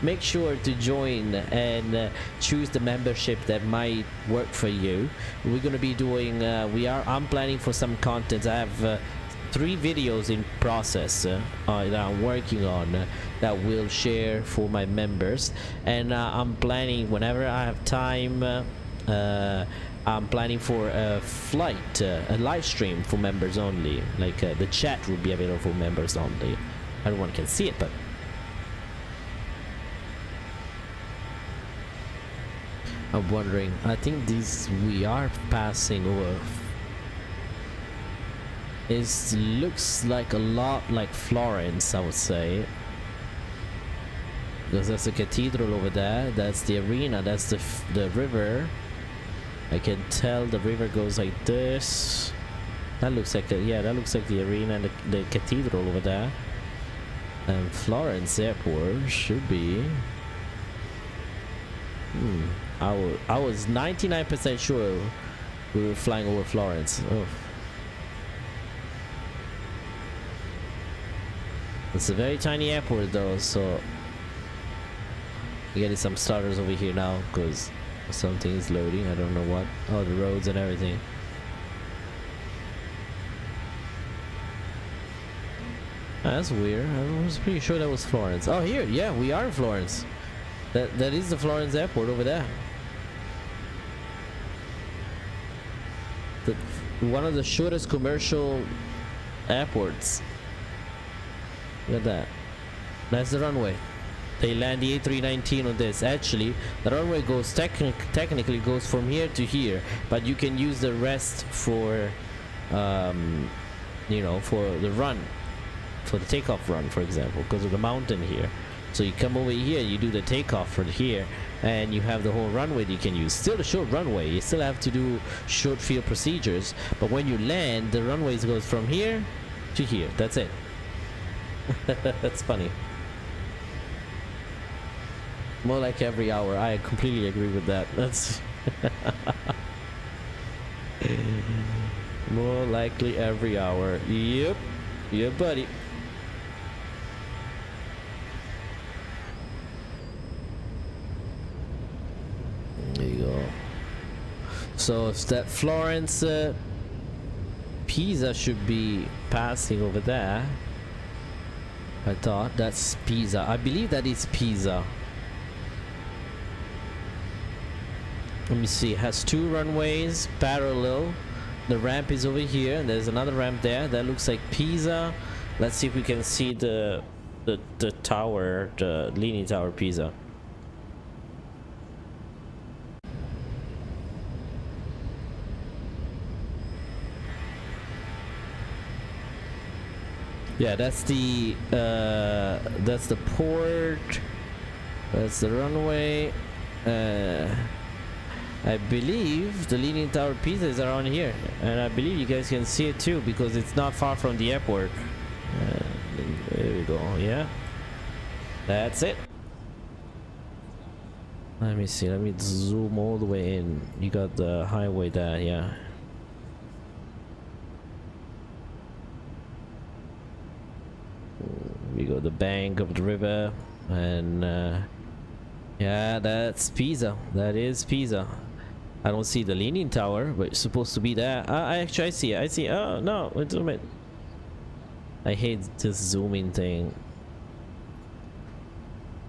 make sure to join and choose the membership that might work for you. We're going to be doing I'm planning for some content. I have 3 videos in process that I'm working on that will share for my members, and I'm planning, whenever I have time, I'm planning for a flight, a live stream for members only. Like the chat will be available for members only. Everyone can see it, but I'm wondering, I think we are passing over. It looks like a lot like Florence, I would say, because there's a cathedral over there, that's the arena, that's the river. I can tell the river goes like this. That looks like that looks like the arena and the cathedral over there. And Florence airport should be. I was 99% sure we were flying over Florence. Oh. It's a very tiny airport though, so we're getting some starters over here now because something is loading. I don't know what. Oh, the roads and everything. That's weird. I was pretty sure that was Florence. Oh, here, yeah, we are in Florence. That is the Florence airport over there. One of the shortest commercial airports. Look at that. That's the runway. They land the A319 on this. Actually, the runway goes technically goes from here to here, but you can use the rest for for the run, for the takeoff run, for example, because of the mountain here. So you come over here, you do the takeoff from here, and you have the whole runway that you can use. Still a short runway, you still have to do short field procedures, but when you land, the runway goes from here to here. That's it. That's funny. More like every hour. I completely agree with that. That's More likely every hour. Yep. Yep, buddy. There you go. So if that Florence Pisa should be passing over there. I thought that's Pisa. I believe that is Pisa. Let me see. It has 2 runways parallel. The ramp is over here, and there's another ramp there. That looks like Pisa. Let's see if we can see the tower, the Leaning Tower Pisa. Yeah, that's the port. That's the runway. I believe the Leaning Tower Pisa is around here, and I believe you guys can see it too because it's not far from the airport. There we go. Yeah, that's it. Let me see. Let me zoom all the way in. You got the highway there. Yeah. We got the bank of the river, and yeah, that's Pisa. That is Pisa. I don't see the Leaning Tower, but it's supposed to be there. Actually, I see it. I see. Oh no, wait a minute. I hate this zooming thing.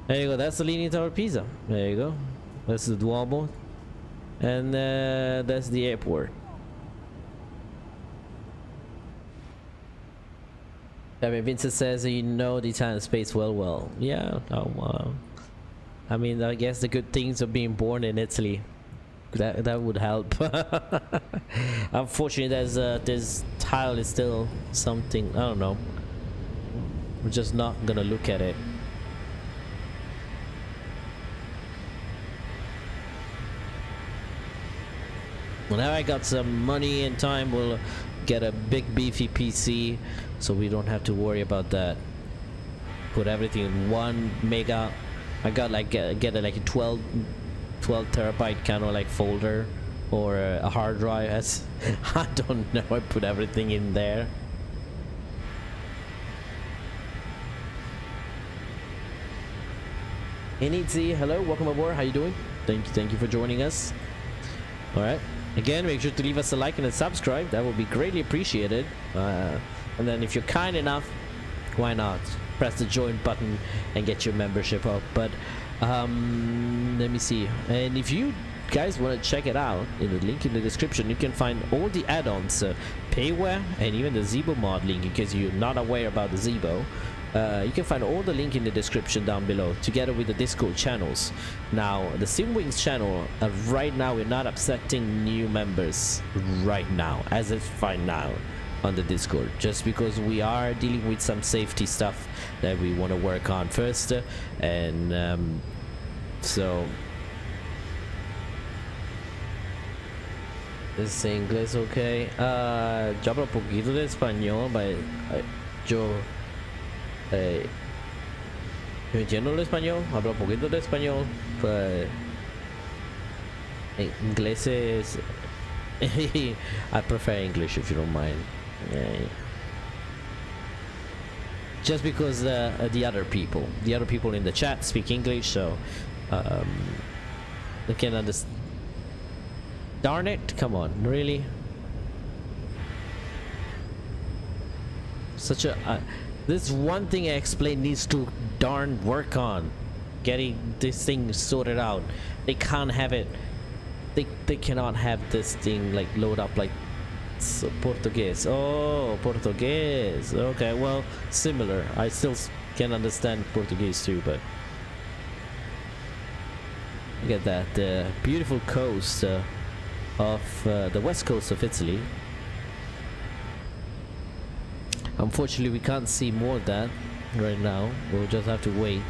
There you go. That's the Leaning Tower Pisa. There you go. That's the Duomo, and that's the airport. I mean, Vincent says you know the Italian space well. Yeah. I mean, I guess the good things of being born in Italy. That would help. Unfortunately, this tile is still something. I don't know. We're just not gonna look at it. Whenever I got some money and time, we'll get a big beefy PC, so we don't have to worry about that. Put everything in 1 mega. I got like get like a 12 terabyte kind of like folder or a hard drive. As I don't know. I put everything in there. Initzi, hello, welcome aboard. How you doing? Thank you for joining us. All right. Again, make sure to leave us a like and a subscribe. That would be greatly appreciated. And then if you're kind enough, why not press the join button and get your membership up. But let me see. And if you guys want to check it out, in the link in the description, you can find all the add-ons, PAYWARE, and even the Zibo mod link in case you're not aware about the Zibo. You can find all the link in the description down below, together with the Discord channels. Now, the Simwings channel, right now we're not accepting new members right now, as if right now, on the Discord, just because we are dealing with some safety stuff that we want to work on first, and so ¿es inglés okay? Yo hablo poquito de español, but yo entiendo el español, hablo un poquito de español, pues inglés es I prefer English if you don't mind. Just because the other people in the chat speak English, so they can understand. Darn it, come on, really? Such a this one thing I explained needs to darn work on getting this thing sorted out. They can't have it. They cannot have this thing like load up like so Portuguese. Oh, Portuguese. Okay, well, similar. I still can understand Portuguese too, but look at that, the beautiful coast of the west coast of Italy. Unfortunately, we can't see more of that right now. We'll just have to wait.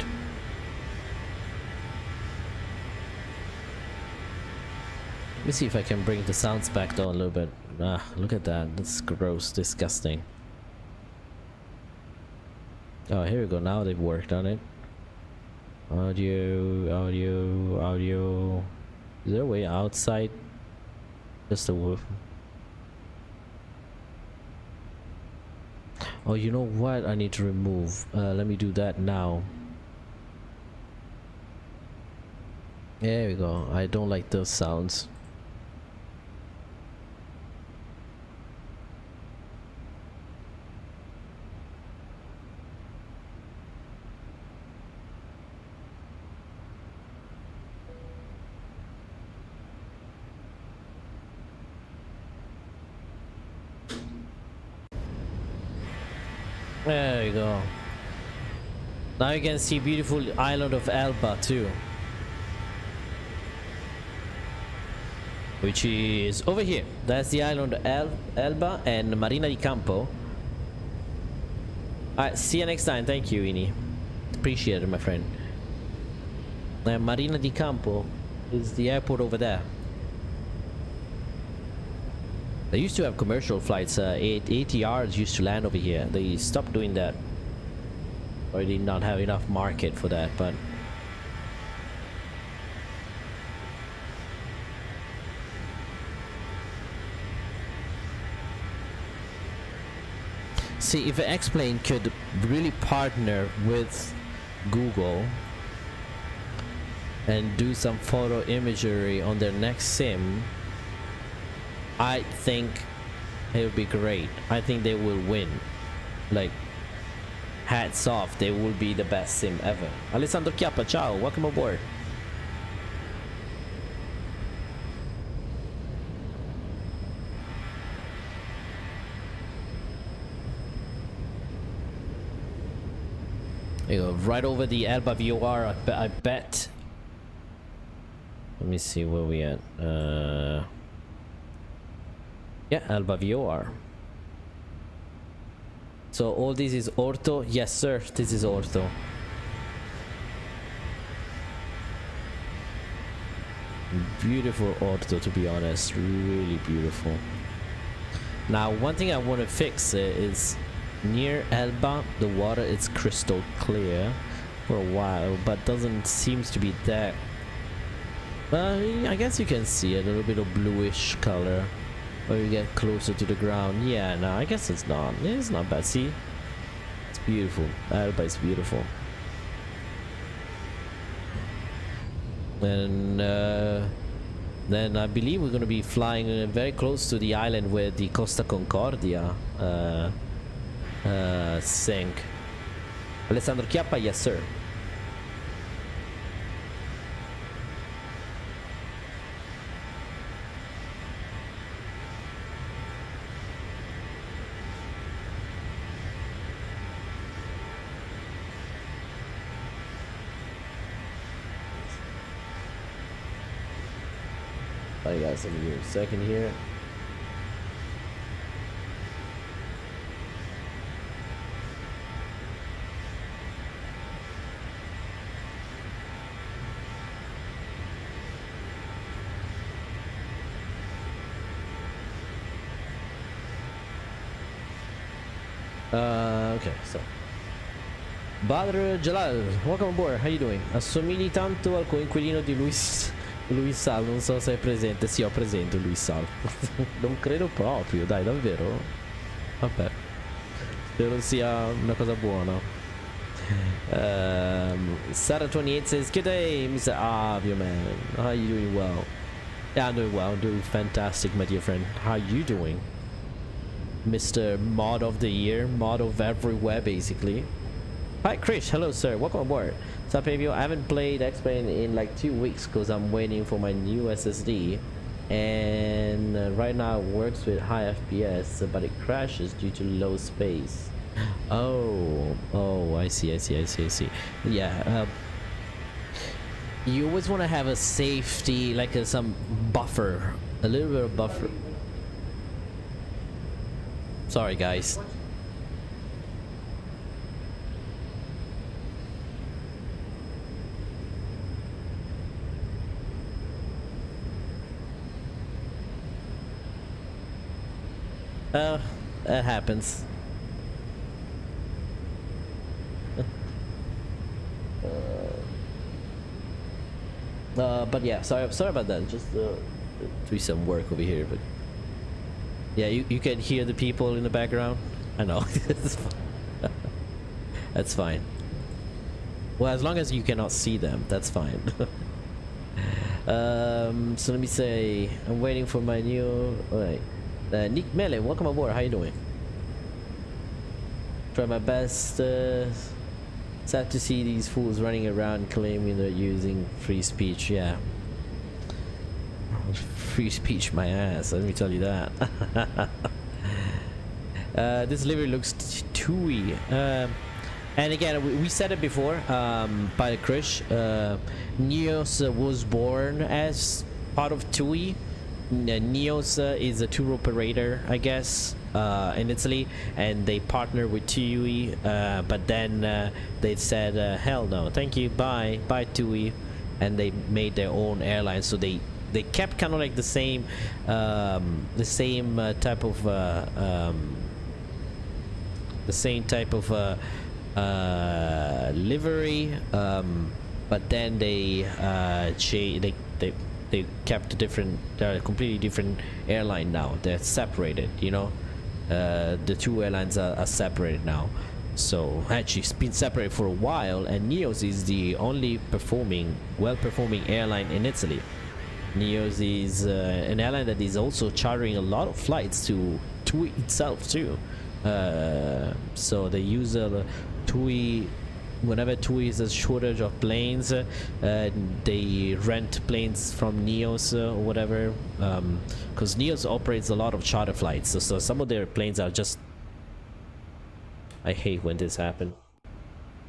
Let me see if I can bring the sounds back down a little bit. Ah, look at that. That's gross, disgusting. Oh, here we go. Now they've worked on it. Audio. Is there a way outside? Just a wolf. Oh, you know what? I need to remove. Let me do that now. There we go. I don't like those sounds. There you go. Now you can see beautiful island of Elba too, which is over here. That's the island of Elba and Marina di Campo. Alright, see you next time. Thank you, Ini. Appreciate it, my friend. And Marina di Campo is the airport over there. They used to have commercial flights. ATRs used to land over here. They stopped doing that. Or did not have enough market for that, but see, if X-Plane could really partner with Google and do some photo imagery on their next sim, I think it would be great. I think they will win. Like, hats off, they will be the best sim ever. Alessandro Chiappa, ciao, welcome aboard. There you go, right over the Elba VOR, I bet. Let me see where we at. Yeah, Elba VOR. So all this is ortho? Yes, sir, this is ortho. Beautiful ortho, to be honest, really beautiful. Now, one thing I want to fix is near Elba, the water is crystal clear for a while, but doesn't seems to be that. I guess you can see a little bit of bluish color. Or you get closer to the ground. Yeah, no, I guess it's not. It's not bad. See? It's beautiful. Elba is beautiful. And then I believe we're going to be flying very close to the island where the Costa Concordia sank. Alessandro Chiappa, yes sir. I got some here. Second here. Okay, so Badr Jalal, welcome aboard. How you doing? Assomigli tanto al coinquilino di Luis Sal, non so se è presente. Sì, ho presente Luis Sal. Non credo proprio, dai, davvero? Vabbè, spero sia una cosa buona. Sarah28 says, good day, Mr. Avio, man. How are you doing? Well? Yeah, I'm doing well. I'm doing fantastic, my dear friend. How are you doing? Mr. Mod of the Year, mod of everywhere, basically. Hi, Krish. Hello, sir. Welcome aboard. What's up, Avio? I haven't played X-Plane in like 2 weeks because I'm waiting for my new SSD. And right now it works with high FPS, but it crashes due to low space. Oh, I see. Yeah, you always want to have a safety, like some buffer, a little bit of buffer. Sorry, guys. That happens. But yeah, sorry about that. Just doing some work over here, but yeah, you can hear the people in the background. I know. It's fine. That's fine. Well, as long as you cannot see them, that's fine. So let me say, I'm waiting for my new. Alright, Nick Mele, welcome aboard. How you doing? Try my best. Sad to see these fools running around claiming they're using free speech. Yeah, free speech, my ass. Let me tell you that. This livery looks tooey. And again, we said it before, by Krish, NEOS was born as part of TUI. NEOS is a tour operator, I guess, in Italy, and they partner with TUI, but then they said, hell no, thank you, bye TUI, and they made their own airline. So they kept kind of like the same type of livery, but then they kept a different, completely different airline now. They're separated, you know. The two airlines are separated now. So actually it's been separated for a while, and NEOS is the only well-performing airline in Italy. NEOS is an airline that is also chartering a lot of flights to TUI itself too. So they use TUI. Whenever TUI is a shortage of planes, they rent planes from NEOS or whatever, because NEOS operates a lot of charter flights. So some of their planes are just, I hate when this happens,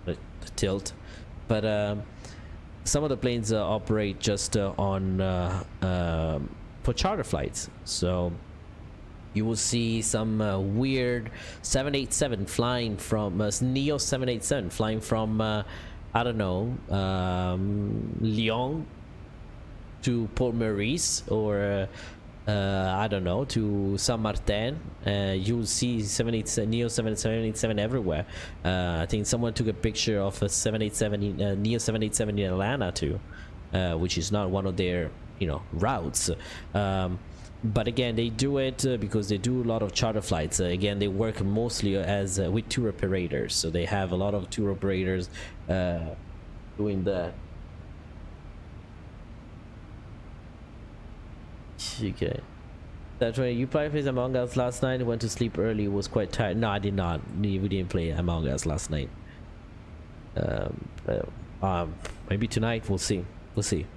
the tilt, but some of the planes operate just on for charter flights. So you will see some weird 787 flying from NEOS 787 flying from I don't know, Lyon to Port Maurice, or I don't know, to Saint Martin. You'll see 787 NEOS 787 everywhere. I think someone took a picture of a 787 NEOS 787 in Atlanta too, which is not one of their, you know, routes. But again, they do it because they do a lot of charter flights. Again, they work mostly as with tour operators, so they have a lot of tour operators doing that. Okay, that's right. You played Among Us last night. Went to sleep early. Was quite tired. No, I did not. We didn't play Among Us last night. Maybe tonight. We'll see. We'll see.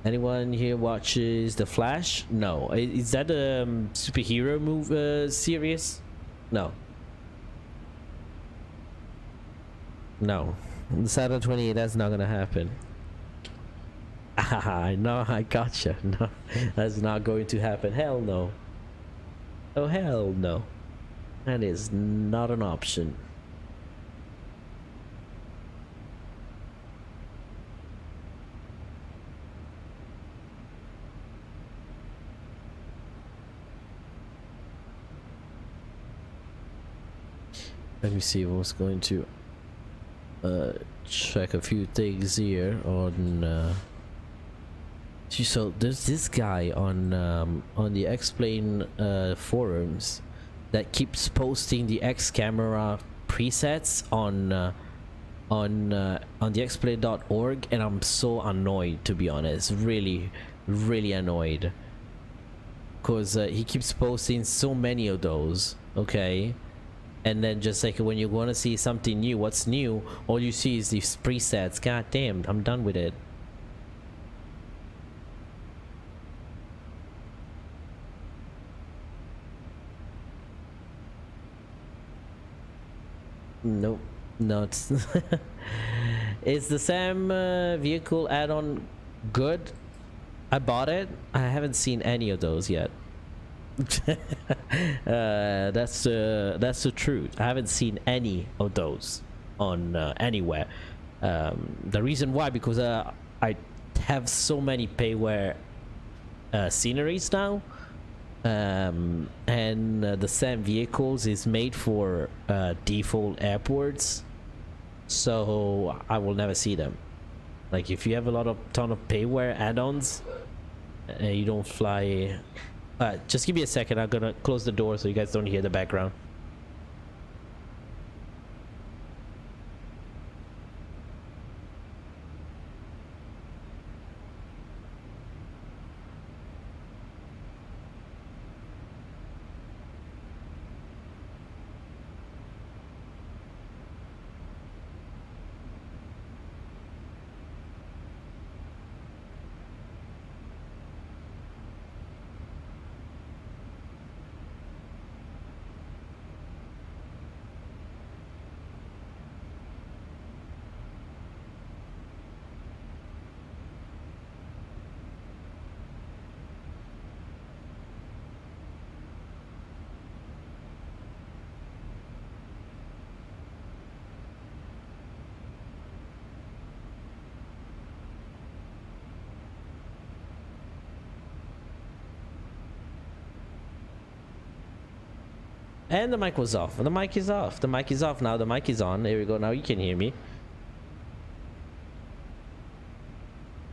Anyone here watches The Flash? No. Is that a superhero movie series? No. No. Saturday 28, that's not gonna happen. Ah, no, I gotcha. No, that's not going to happen. Hell no. Oh, hell no. That is not an option. Let me see. I was going to check a few things here on. So there's this guy on the X-Plane forums that keeps posting the X camera presets on the xplane.org, and I'm so annoyed, to be honest. Really annoyed, because he keeps posting so many of those. Okay. And then just like when you want to see something new, what's new, all you see is these presets. God damn, I'm done with it. Nope, not. Is the SAM vehicle add-on good? I bought it. I haven't seen any of those yet. That's the truth. I haven't seen any of those on anywhere. The reason why, because I have so many PAYWARE sceneries now, and the SAM vehicles is made for default airports, so I will never see them. Like if you have a ton of PAYWARE add-ons, you don't fly. Just give me a second. I'm gonna close the door so you guys don't hear the background. And the mic was off. The mic is off. The mic is off now. The mic is on. There we go. Now you can hear me.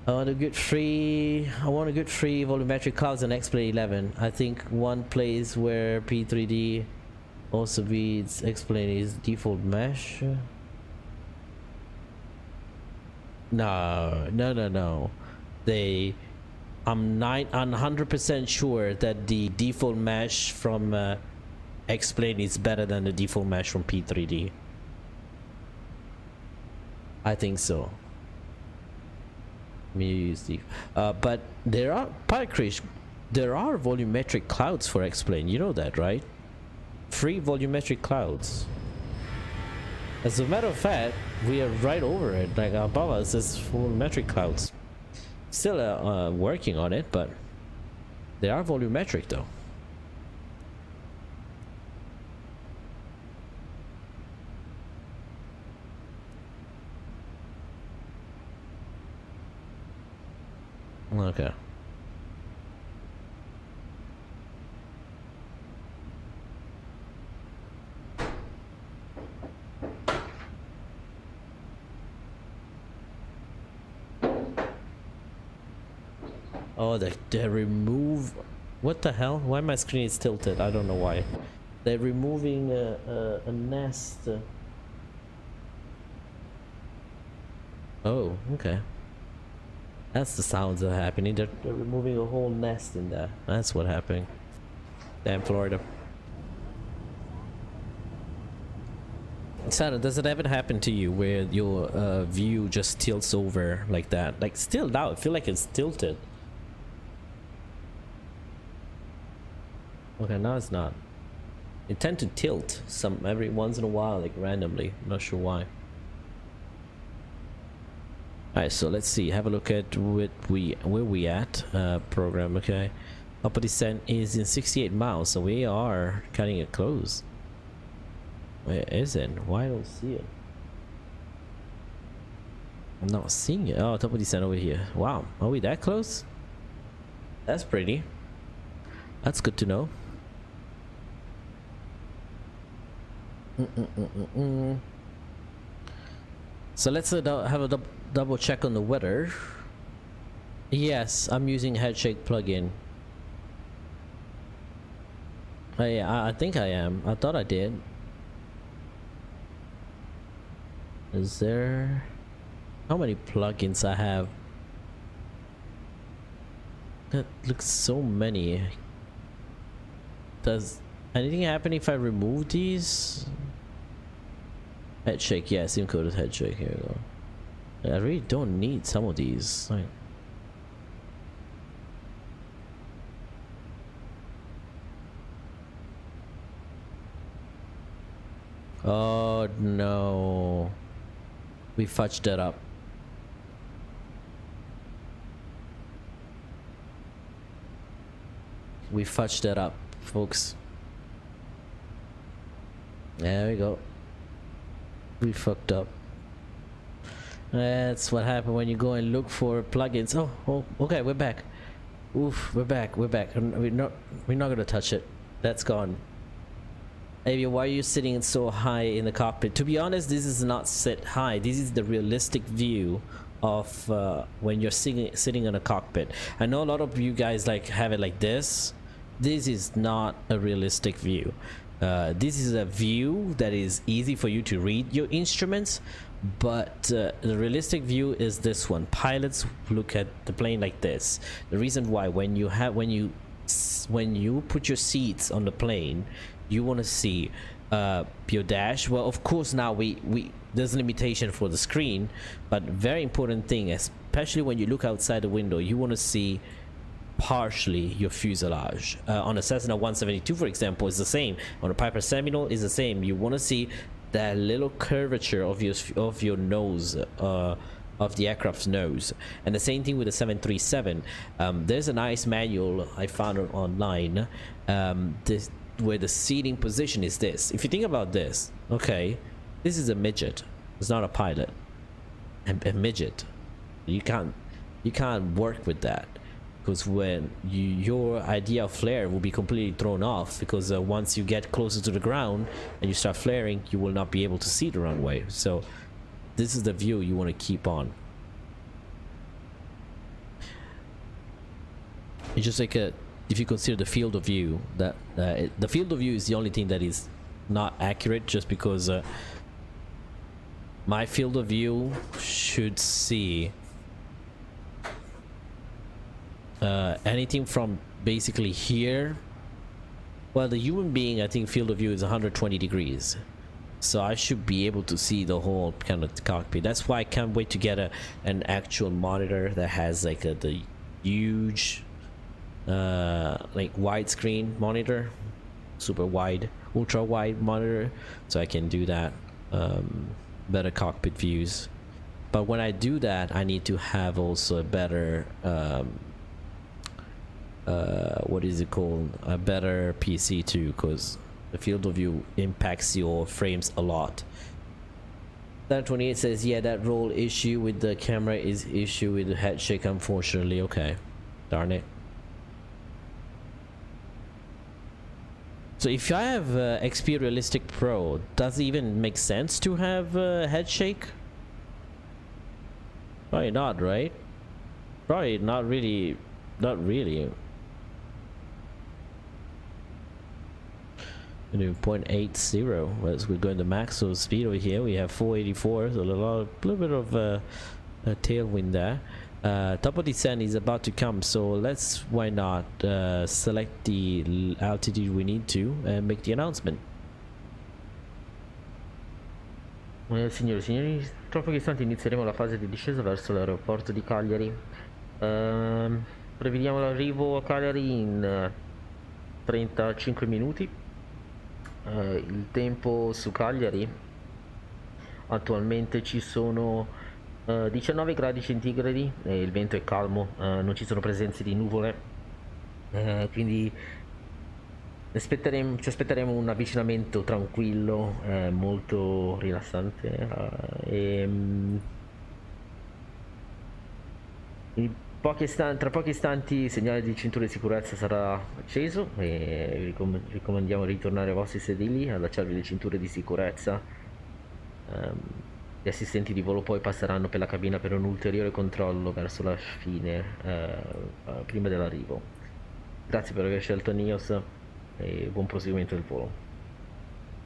I want a good free volumetric clouds on X-Plane 11. I think one place where P3D also beats X-Plane is default mesh. No. I'm 100% sure that the default mesh from X-Plane is better than the default mesh from P3D. I think so. But there are volumetric clouds for X-Plane. You know that, right? Free volumetric clouds. As a matter of fact, we are right over it. Like above us is volumetric clouds. Still working on it, but they are volumetric though. Okay. Oh, they remove. What the hell? Why my screen is tilted? I don't know why. They're removing a nest. Oh, okay. That's the sounds that are happening. They're removing a whole nest in there. That's what happened. Damn Florida. Sarah, does it ever happen to you where your view just tilts over like that? Like still now, I feel like it's tilted. Okay, now it's not. It tend to tilt every once in a while, like randomly. I'm not sure why. Alright, so let's see. Have a look at where we at. Program, okay. Upper descent is in 68 miles, so we are cutting it close. Where is it? Why I don't see it? I'm not seeing it. Oh, top of descent over here. Wow, are we that close? That's pretty. That's good to know. So let's have a double check on the weather. Yes, I'm using Headshake plugin. I think I am. I thought I did. Is there... How many plugins I have? That looks so many. Does anything happen if I remove these? Headshake, yeah, sim code is Headshake. Here we go. I really don't need some of these. Like, oh no, we fudged that up. We fudged that up, folks. There we go. We fucked up. That's what happened when you go and look for plugins. Oh, okay, we're back. Oof, we're back. We're not gonna touch it. That's gone. Avia, why are you sitting so high in the cockpit? To be honest, this is not set high. This is the realistic view of when you're sitting in a cockpit. I know a lot of you guys like have it like this. This is not a realistic view. This is a view that is easy for you to read your instruments, but the realistic view is this one. Pilots look at the plane like this. The reason why, when you put your seats on the plane, you want to see your dash. Well, of course, now there's a limitation for the screen, but very important thing, especially when you look outside the window, you want to see partially your fuselage. On a Cessna 172, for example, is the same. On a Piper Seminole is the same. You want to see that little curvature of your nose, of the aircraft's nose. And the same thing with the 737. There's a nice manual I found online. Where the seating position is this. If you think about this, okay, this is a midget. It's not a pilot. A midget. You can't work with that. because when your idea of flare will be completely thrown off, because once you get closer to the ground and you start flaring, you will not be able to see the runway. So this is the view you want to keep on. It's just like if you consider the field of view, that the field of view is the only thing that is not accurate, just because my field of view should see anything from basically here. Well, the human being, I think field of view is 120 degrees, so I should be able to see the whole kind of cockpit. That's why I can't wait to get an actual monitor that has like the huge like widescreen monitor, super wide, ultra wide monitor, so I can do that, better cockpit views. But when I do that, I need to have also a better what is it called, a better PC too, because the field of view impacts your frames a lot. That 28 says, yeah, that roll issue with the camera is issue with the head shake, unfortunately. Okay, darn it. So if I have XP Realistic Pro, does it even make sense to have head shake? Probably not, right? Probably not really. Not really. 0.80. As we're going to max speed over here, we have 484, so a little bit of a tailwind there. Top of descent is about to come, so let's, why not, select the altitude we need to and make the announcement. Signore e signori, tra pochi istanti inizieremo la fase di discesa verso l'aeroporto di Cagliari. Prevediamo l'arrivo a Cagliari in 35 minuti. Il tempo su Cagliari, attualmente ci sono 19 gradi centigradi e il vento è calmo, non ci sono presenze di nuvole, quindi ci aspetteremo un avvicinamento tranquillo, molto rilassante, tra pochi istanti il segnale di cintura di sicurezza sarà acceso e vi raccomandiamo di ritornare ai vostri sedili, allacciarvi le cinture di sicurezza. Gli assistenti di volo poi passeranno per la cabina per un ulteriore controllo verso la fine, prima dell'arrivo. Grazie per aver scelto NEOS e buon proseguimento del volo.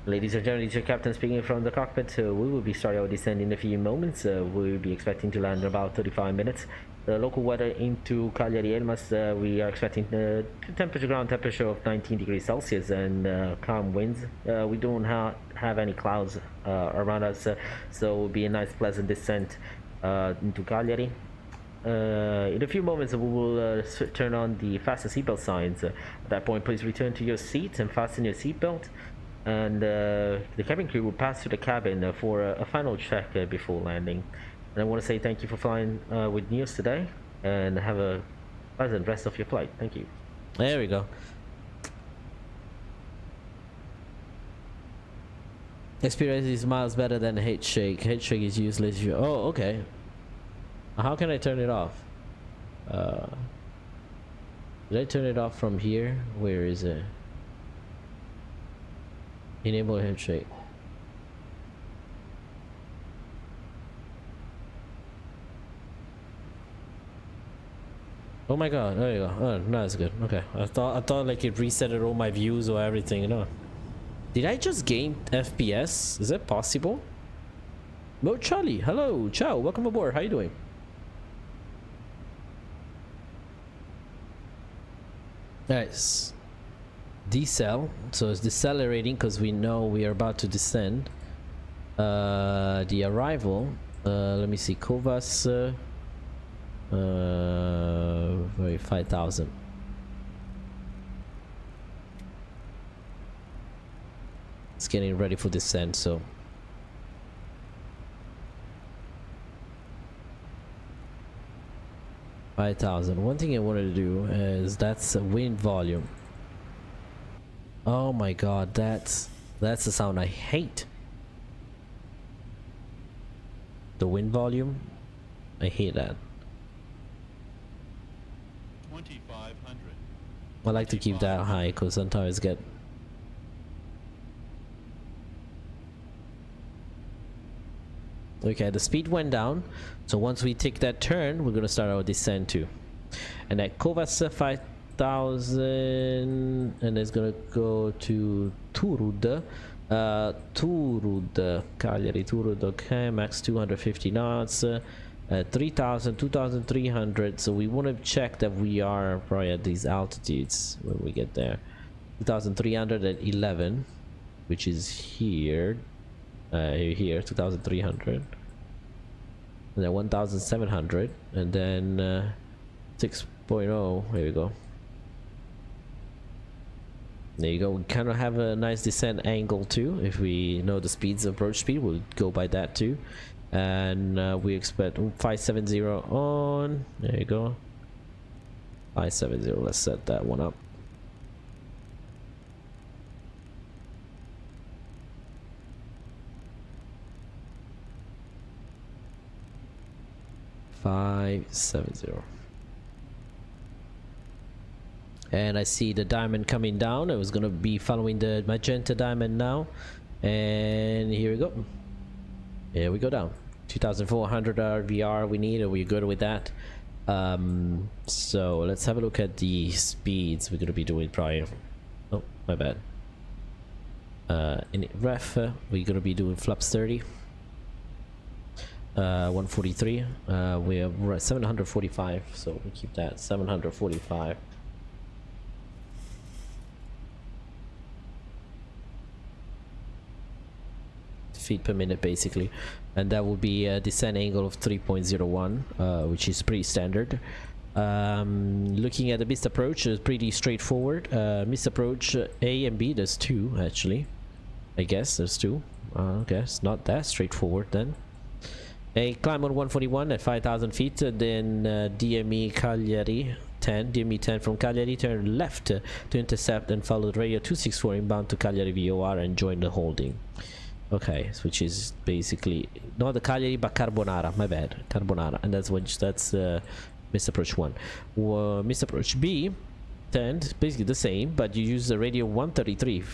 Ladies and gentlemen, this is your captain speaking from the cockpit. We will be starting our descent in a few moments. We will be expecting to land in about 35 minutes. The local weather into Cagliari Elmas, we are expecting ground temperature of 19 degrees Celsius and calm winds. We don't have any clouds around us, so it will be a nice pleasant descent into Cagliari. In a few moments we will turn on the fasten seatbelt signs. At that point, please return to your seats and fasten your seatbelt. And the cabin crew will pass through the cabin for a final check before landing. And I want to say thank you for flying with NEOS today, and have a pleasant rest of your flight. Thank you. There we go. Experience is miles better than head shake. Head shake is useless. Oh, okay. How can I turn it off? Did I turn it off from here? Where is it? Enable head shake. Oh my god, there you go. Oh, no, that's good. Okay. I thought like it resetted all my views or everything, you know. Did I just gain FPS? Is that possible? Mo Charlie, hello, ciao, welcome aboard. How you doing? Nice. Decel, so it's decelerating because we know we are about to descend. The arrival, let me see, Kovas, 5,000. It's getting ready for descent, so 5,000. One thing I wanted to do is that's wind volume. Oh my god, that's the sound I hate. The wind volume, I hate that. 2500. I like to keep that high because sometimes get. Okay, the speed went down, so once we take that turn, we're gonna start our descent too. And at Kovas 5000, and it's gonna go to Turud. Turud, Cagliari, Turud, okay, max 250 knots, 3000, 2300. So we want to check that we are probably at these altitudes when we get there. 2311, which is here. Here 2300, and then 1700, and then 6.0. Here we go. There you go. We kind of have a nice descent angle too. If we know the speeds, approach speed, we'll go by that too. And we expect 570 on. There you go. 570. Let's set that one up. And I see the diamond coming down. I was gonna be following the magenta diamond now, and here we go. Here we go down. 2400 RVR we need, and we're good with that. So let's have a look at the speeds we're gonna be doing prior. Oh, my bad. In ref, we're gonna be doing flaps 30. 143. We're at 745, so we keep that 745. Feet per minute basically, and that will be a descent angle of 3.01, which is pretty standard. Looking at the missed approach, is pretty straightforward. Missed approach A and B, there's two actually. I guess there's two. Okay, it's not that straightforward then. A climb on 141 at 5,000 feet, then DME Cagliari 10, DME 10 from Cagliari, turn left to intercept and follow the radio 264 inbound to Cagliari VOR and join the holding. Okay, so which is basically not the Cagliari but Carbonara, my bad, Carbonara, and that's missed approach 1. Missed approach B 10, basically the same, but you use the radio 133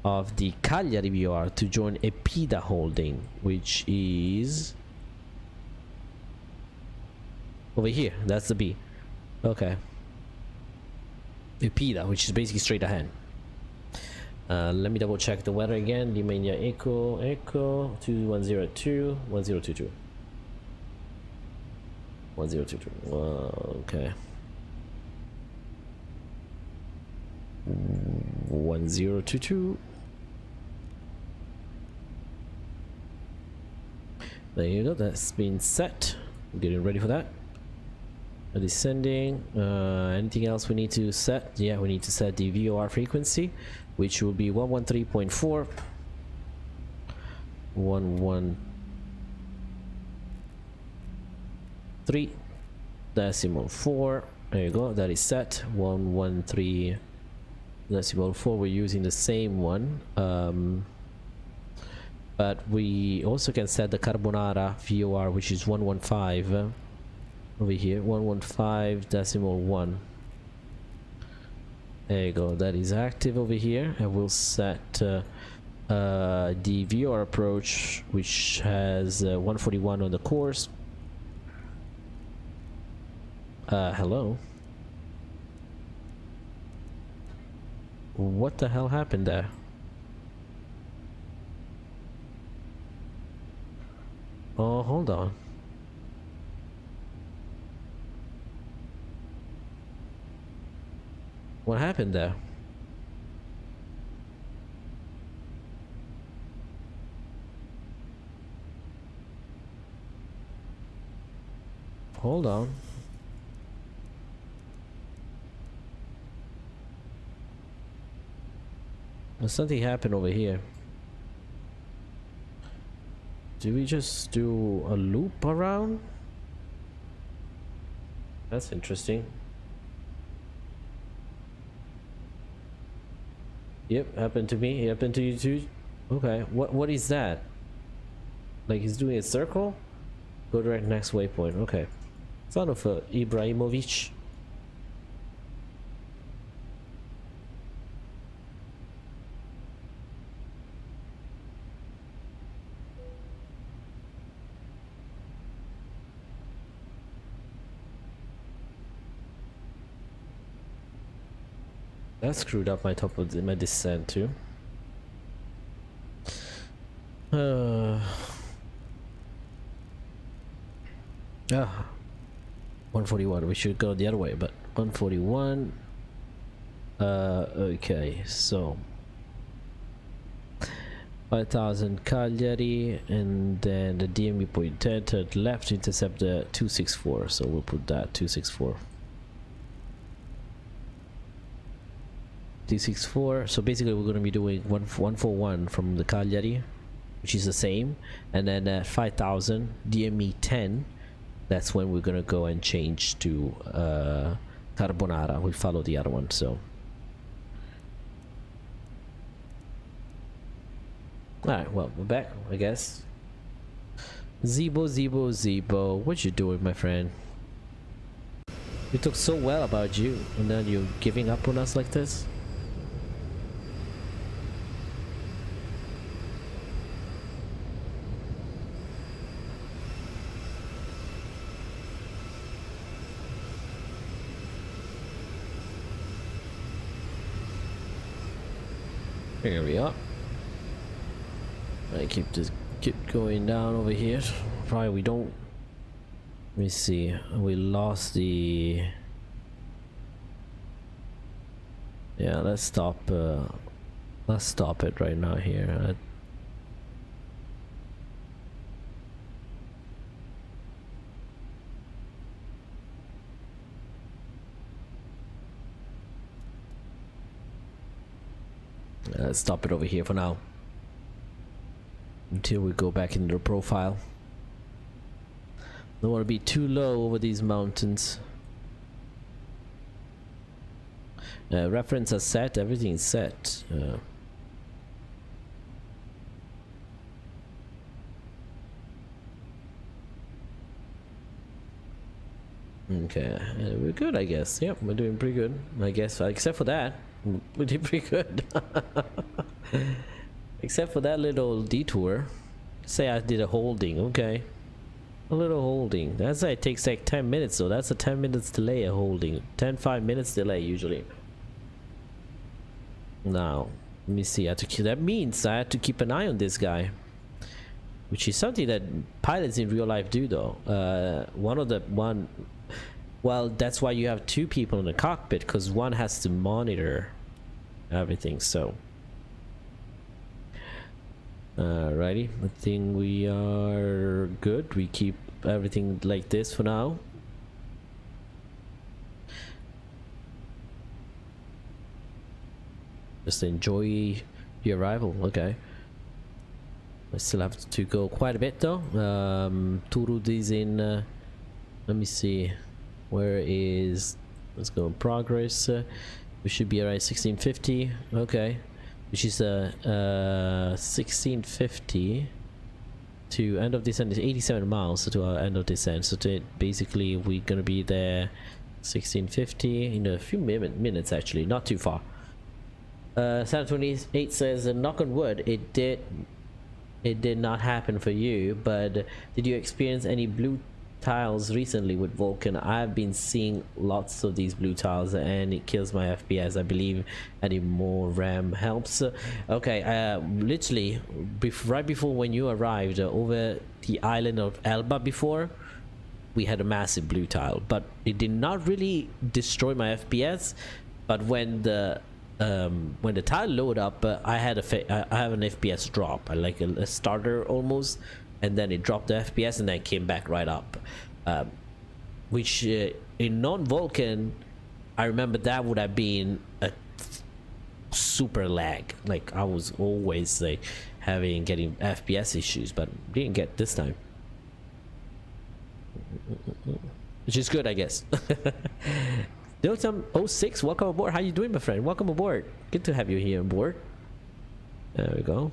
of the Cagliari VOR to join Epida holding, which is over here. That's the B. Okay. Epida, which is basically straight ahead. Let me double check the weather again. Limania Echo 2102 1022 1022. Okay. 1022. There you go, that's been set. Getting ready for that. Descending. Anything else we need to set? Yeah, we need to set the VOR frequency, which will be 113.4. 113.4. There you go, that is set. 113.4. We're using the same one. But we also can set the Carbonara VOR, which is 115 over here, 115.1. There you go, that is active over here. And we'll set the VOR approach, which has 141 on the course. Hello. What the hell happened there? Oh, hold on. What happened there? Hold on. There's something happened over here. Do we just do a loop around? That's interesting. Yep, happened to me. Happened to you too. Okay, what is that? Like he's doing a circle? Go direct next waypoint. Okay. Son of Ibrahimovic. That screwed up my top of my descent too. Ah, 141. We should go the other way, but 141. Okay, so 5000 Cagliari, and then the DME point 10 to the left, intercept the 264. So we'll put that 264. 264. So basically, we're going to be doing 141 from the Cagliari, which is the same, and then 5000 DME 10. That's when we're gonna go and change to Carbonara. We'll follow the other one. So, all right. Well, we're back, I guess. Zibo, Zibo, Zibo. What you doing, my friend? We talk so well about you, and then you're giving up on us like this. Here we are. I keep going down over here. Probably we don't. Let me see. We lost the. Yeah, let's stop. Let's stop it right now here. Let's stop it over here for now until we go back into the profile. Don't want to be too low over these mountains. Reference are set, everything is set. Okay, we're good, I guess. Yep, we're doing pretty good, I guess, except for that. We did pretty good. Except for that little detour. Say I did a holding, okay. A little holding. That's why it takes like 10 minutes, so that's a 10 minutes delay, a holding. 5 minutes delay usually. Now, let me see. That means I had to keep an eye on this guy. Which is something that pilots in real life do though. Well, that's why you have two people in the cockpit, because one has to monitor everything. So, alrighty, I think we are good. We keep everything like this for now. Just enjoy the arrival. Okay. I still have to go quite a bit though. Turud is in. Let me see. Where is? Let's go in progress. We should be around 1650. Okay, which is 1650 to end of descent is 87 miles to our end of descent. So basically we're gonna be there 1650 in a few minutes actually, not too far. San 28 says, knock on wood, it did not happen for you, but did you experience any blue tiles recently with Vulkan? I've been seeing lots of these blue tiles and it kills my FPS. I believe adding more RAM helps. Okay, literally right before when you arrived over the island of Elba before, we had a massive blue tile, but it did not really destroy my FPS. But when the tile load up, I have an FPS drop, like a starter almost, and then it dropped the FPS and then came back right up, which in non-Vulkan, I remember that would have been a super lag. Like I was always like getting FPS issues, but didn't get this time, which is good, I guess. Dilton06, welcome aboard. How you doing, my friend? Welcome aboard. Good to have you here on board. There we go.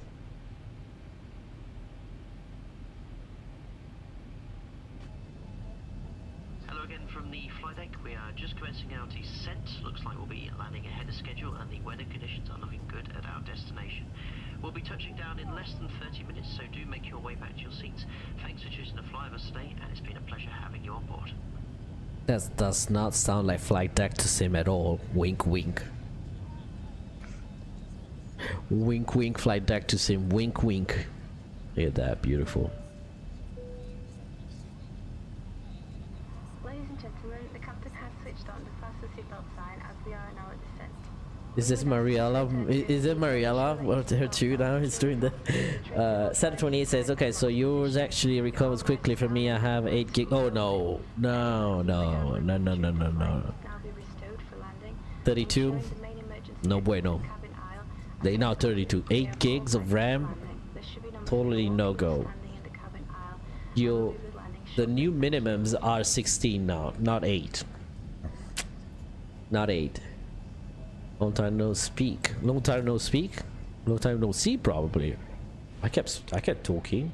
Hello again from the flight deck. We are just commencing our descent. Looks like we'll be landing ahead of schedule and the weather conditions are looking good at our destination. We'll be touching down in less than 30 minutes, so do make your way back to your seats. Thanks for choosing to fly with us today, and it's been a pleasure having you on board. That does not sound like flight deck to sim at all. Wink, wink. Wink wink flight deck to sim. Wink wink. Look at that, beautiful. Ladies and gentlemen, the captain has switched on the fasten seatbelt sign as we are now at descent. Is this Mariella? Is it Mariella? Well, her too now. It's doing the. Set 28 says, okay, so yours actually recovers quickly for me. I have 8 gig. Oh no, no, no, no, no, no, no, no. Now be bestowed for landing. 32. Ensuring the main emergency No exit bueno. cabin aisle. They now 32. 8 gigs of RAM. There should be no Totally mistake no go. standing in the cabin aisle. You. Smooth landing The should new minimums are 16 now, not 8. Not 8. Long time no speak. Long time no speak. Long time no see, probably. I kept talking.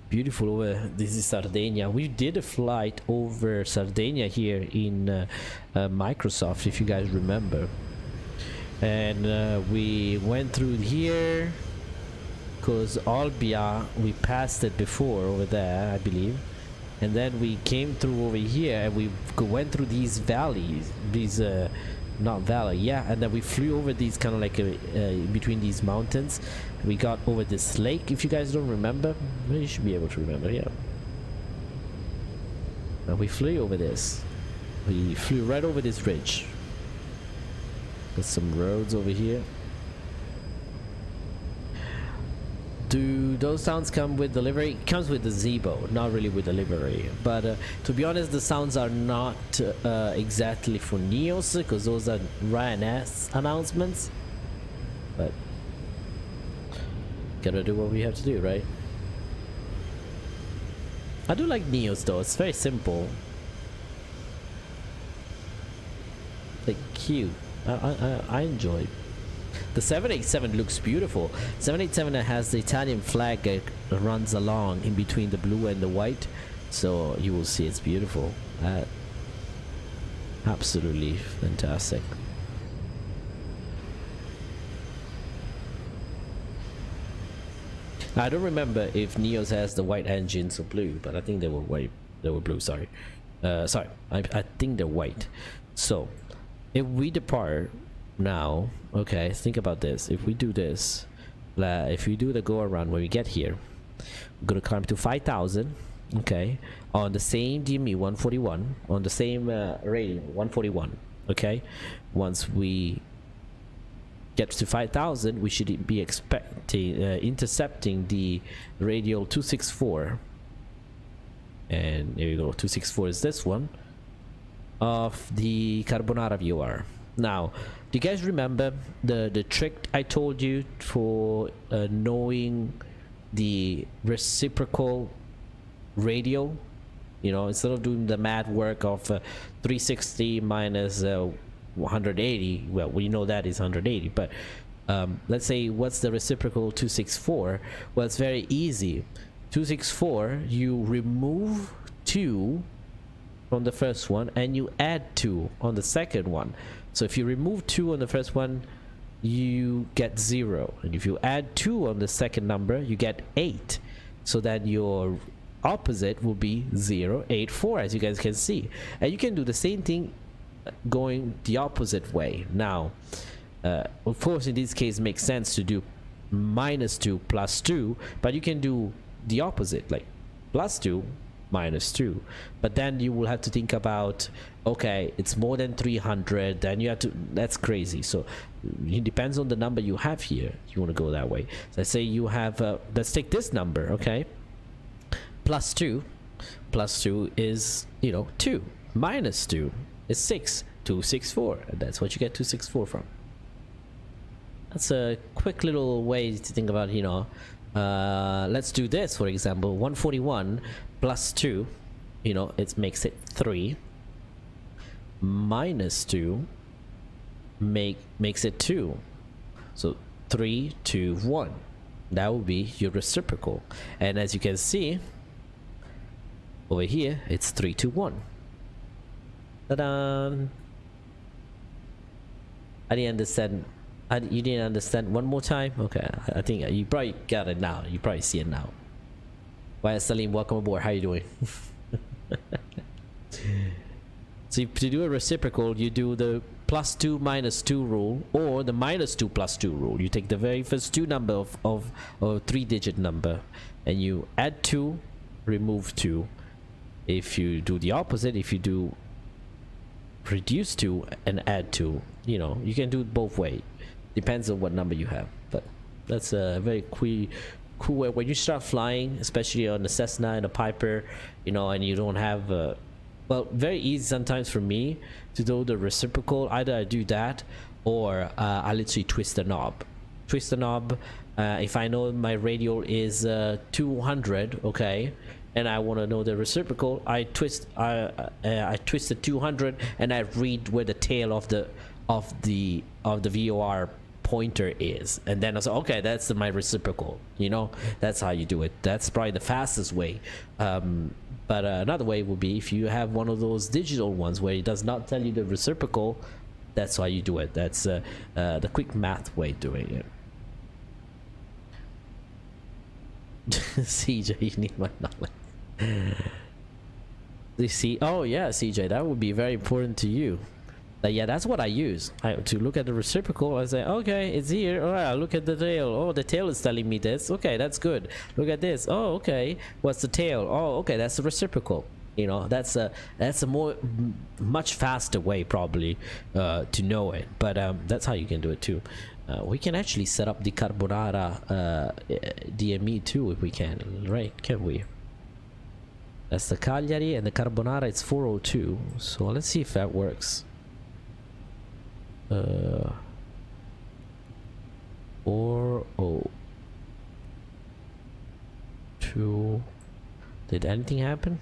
Beautiful over. This is Sardinia. We did a flight over Sardinia here in Microsoft, if you guys remember. And we went through here because Olbia, we passed it before over there, I believe. And then we came through over here and we went through these valleys, these not valley, yeah, and then we flew over these kind of like between these mountains. We got over this lake. If you guys don't remember, well, you should be able to remember. Yeah, and we flew over this. We flew right over this ridge. There's some roads over here. Do those sounds come with delivery? It comes with the Zibo, not really with delivery. But to be honest, the sounds are not exactly for NEOS, because those are Ryanair's announcements. But gotta do what we have to do, right? I do like NEOS though. It's very simple, like cute. I enjoy. The 787 looks beautiful. 787 has the Italian flag that runs along in between the blue and the white, so you will see it's beautiful. Absolutely fantastic. I don't remember if NEOS has the white engines or blue, but I think they were white. They were blue. Sorry, sorry. I think they're white. So if we depart now, okay, think about this. If we do this, if we do the go around when we get here, we're gonna climb to 5,000, okay, on the same DME 141, on the same rating 141, okay. Once we get to 5,000, we should be expecting intercepting the radial 264, and here you go. 264 is this one of the Carbonara viewer. Now, do you guys remember the trick I told you for knowing the reciprocal radial? You know, instead of doing the mad work of 360 minus 180, well, we know that is 180, but let's say what's the reciprocal 264? Well, it's very easy. 264, you remove 2 from the first one and you add 2 on the second one. So if you remove 2 on the first one, you get 0, and if you add 2 on the second number, you get 8. So then your opposite will be 0, 8, 4, as you guys can see. And you can do the same thing going the opposite way. Now, of course, in this case, it makes sense to do -2 +2, but you can do the opposite, like +2 -2, but then you will have to think about, okay, it's more than 300, then you have to, that's crazy. So it depends on the number you have here. You want to go that way. So let's say you have let's take this number, okay, +2 is, you know, 2, -2 is 6, 264, and that's what you get 264 from. That's a quick little way to think about, you know. Let's do this, for example. 141 +2, you know, it makes it 3, -2 makes it 2, so 3, 2, 1. That will be your reciprocal. And as you can see over here, it's 3, 2, 1. Ta-da! I didn't understand. You didn't understand? One more time? Okay, I think you probably got it now. You probably see it now. Why, Salim, welcome aboard. How you doing? So to do a reciprocal, you do the +2 -2 rule or the -2 +2 rule. You take the very first two number of a 3-digit number and you add 2, remove 2. If you do the opposite, if you do reduce 2 and add 2, you know, you can do it both ways. Depends on what number you have, but that's a very cool way when you start flying, especially on the Cessna and a Piper, you know, and you don't have well, very easy sometimes for me to do the reciprocal. Either I do that or I literally twist the knob. If I know my radial is 200, okay, and I want to know the reciprocal, I twist the 200 and I read where the tail of the VOR pointer is, and then I say, okay, that's my reciprocal. You know, that's how you do it. That's probably the fastest way. But another way would be if you have one of those digital ones where it does not tell you the reciprocal. That's how you do it. That's the quick math way of doing it. CJ, you need my knowledge. You see, oh yeah, CJ, that would be very important to you. Yeah, that's what I use. To look at the reciprocal, I say, okay, it's here. All right, I'll look at the tail. Oh, the tail is telling me this. Okay, that's good. Look at this. Oh, okay. What's the tail? Oh, okay, that's the reciprocal. You know, that's a much faster way probably to know it. But that's how you can do it too. We can actually set up the Carbonara DME too if we can, right? Can we? That's the Cagliari, and the Carbonara it's 402. So let's see if that works. 402. Did anything happen?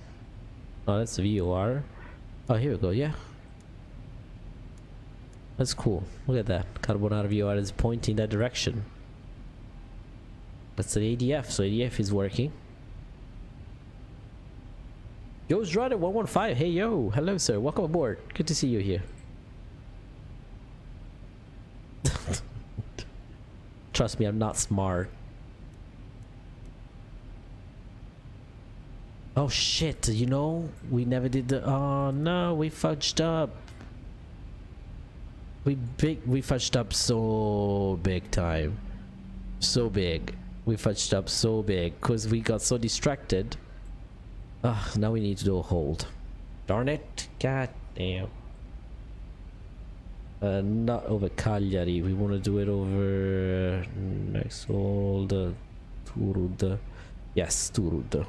Oh, that's the VOR. Oh, here we go. Yeah, that's cool. Look at that. Carbonara VOR is pointing that direction. That's the ADF. So ADF is working. Yo's Rider 115. Hey yo, hello sir. Welcome aboard. Good to see you here. Trust me, I'm not smart. Oh shit, you know, we never did the, oh no, we fudged up. We fudged up so big time. So big. We fudged up so big because we got so distracted. Now we need to do a hold. Darn it. God damn. Not over Cagliari. We want to do it over next hold. Turud. Yes, Turud.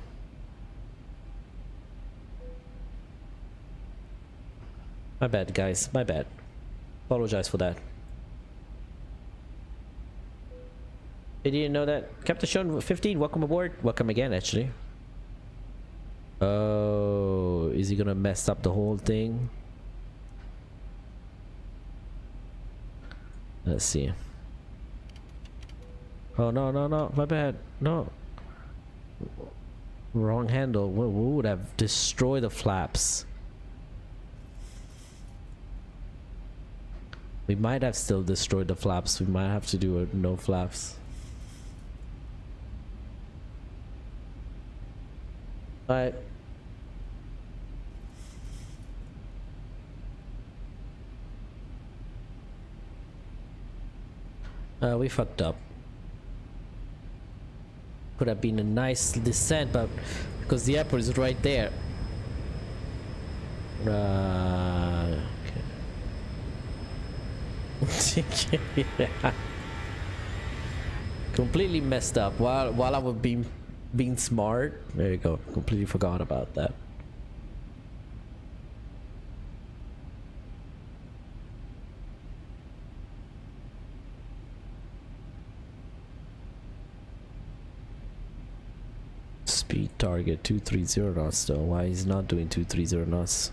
My bad, guys. My bad. Apologize for that. You didn't know that? Captain Sean 15, welcome aboard. Welcome again, actually. Oh, is he gonna mess up the whole thing? Let's see. Oh no, no, no, my bad. No. Wrong handle. We would have destroyed the flaps. We might have still destroyed the flaps. We might have to do it no flaps. Alright. We fucked up. Could have been a nice descent, but because the airport is right there. Okay. Yeah. Completely messed up while I was being smart. There you go. Completely forgot about that. Speed target 230 knots though. Why he's not doing 230 knots?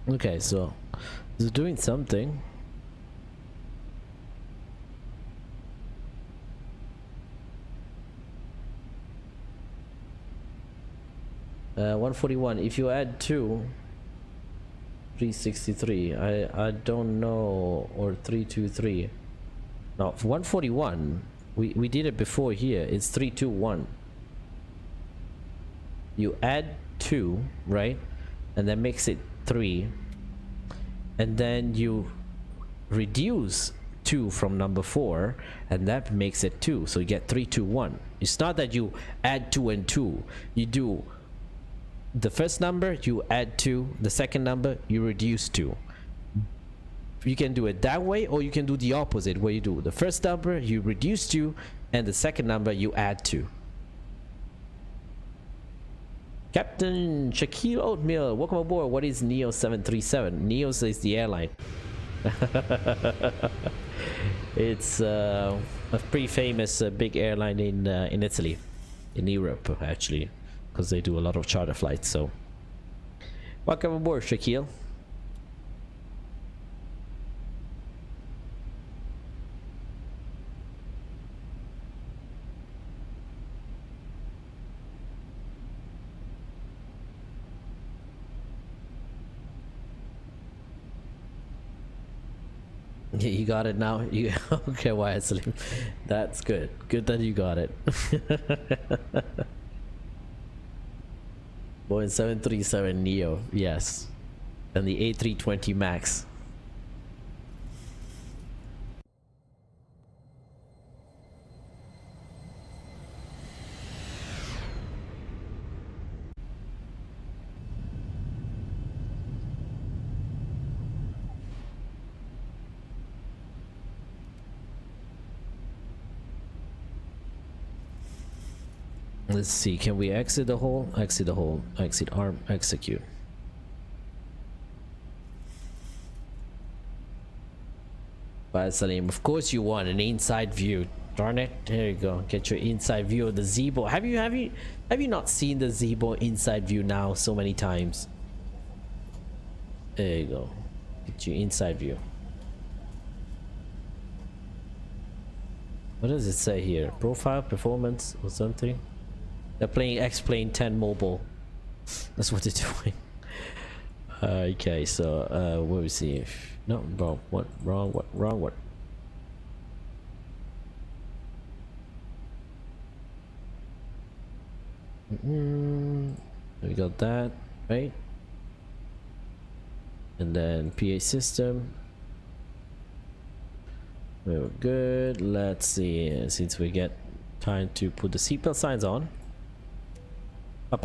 Okay, so he's doing something. 141. If you add 2, 363. I don't know. Or 323. No, 141. We did it before here. It's 321. You add 2, right? And that makes it 3. And then you reduce 2 from number 4, and that makes it 2. So you get 321. It's not that you add 2 and 2. You do the first number, you add 2. The second number, you reduce 2. You can do it that way, or you can do the opposite, where you do the first number, you reduce 2, and the second number, you add 2. Captain Shaquille Oatmeal, welcome aboard. What is NEOS 737? NEOS is the airline. It's a pretty famous big airline in Italy, in Europe actually, because they do a lot of charter flights. So welcome aboard, Shaquille. Yeah, you got it now. You okay? Why, Slim? That's good. Good that you got it. Boeing 737 Neo, yes, and the A320 Max. Let's see, can we exit the hole? Exit the hole. Exit arm. Execute. But Salim, of course you want an inside view. Darn it. There you go. Get your inside view of the Zibo. Have you not seen the Zibo inside view now so many times? There you go. Get your inside view. What does it say here? Profile, performance, or something? They're playing X-Plane 10 Mobile. That's what they're doing. Okay, so what we see? No, wrong. What? Wrong. What? Wrong. What? We got that right, and then PA system. We're good. Let's see. Since we get time to put the seatbelt signs on. Up.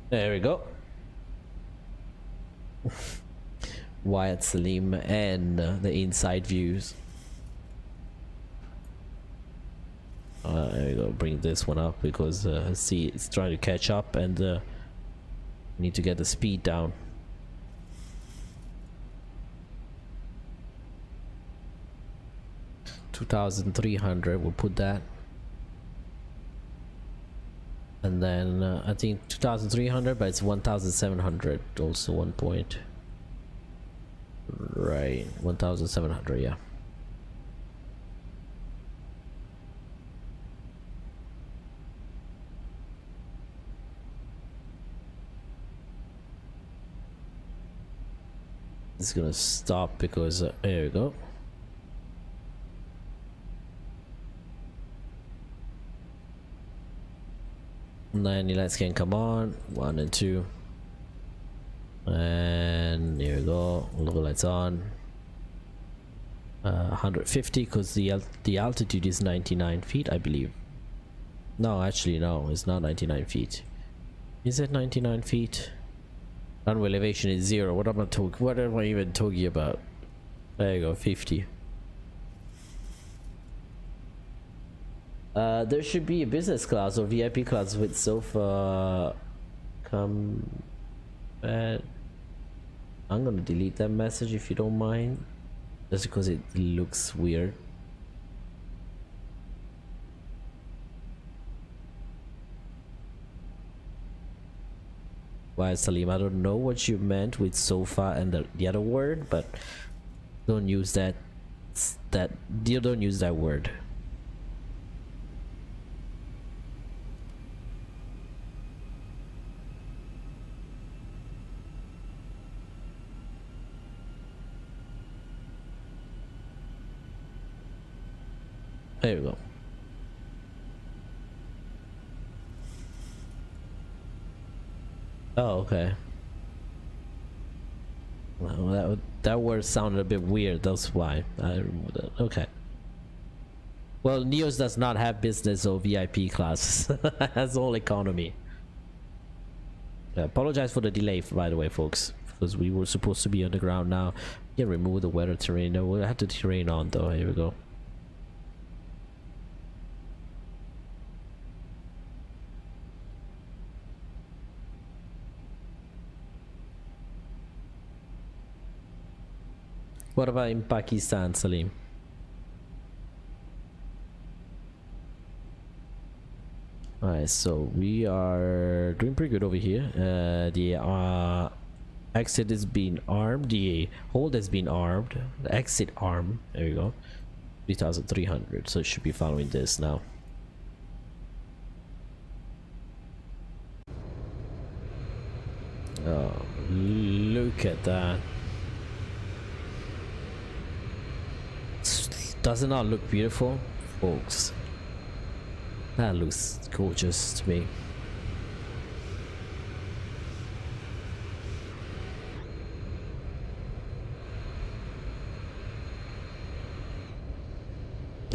There we go. Wyatt Salim and the inside views. There we go. Bring this one up because see, it's trying to catch up, and need to get the speed down. $2,300. We'll put that. And then I think 2,300, but it's 1,700 also 1 point. Right, 1,700, yeah. It's gonna stop because there we go. Landing lights can come on, 1 and 2, and here we go. Logo lights on. 150 because the altitude is 99 feet, I believe. No, actually no, it's not 99 feet. Is it 99 feet? Runway elevation is 0. What am I even talking about? There you go, 50. There should be a business class or VIP class with sofa. I'm gonna delete that message if you don't mind, just because it looks weird. Why, Salim? I don't know what you meant with sofa and the other word, but don't use that. You don't use that word. There you go. Oh, okay. Well, that word sounded a bit weird. That's why I removed it. Okay. Well, NEOS does not have business or VIP classes. It has all economy. I apologize for the delay, by the way, folks, because we were supposed to be on the ground now. Yeah, remove the weather terrain. No, we'll have the terrain on though. Here we go. What about in Pakistan, Salim? Alright, so we are doing pretty good over here. The exit is being armed. The hold has been armed. The exit arm. There we go. 3,300. So it should be following this now. Oh, look at that. Does it not look beautiful, folks? That looks gorgeous to me.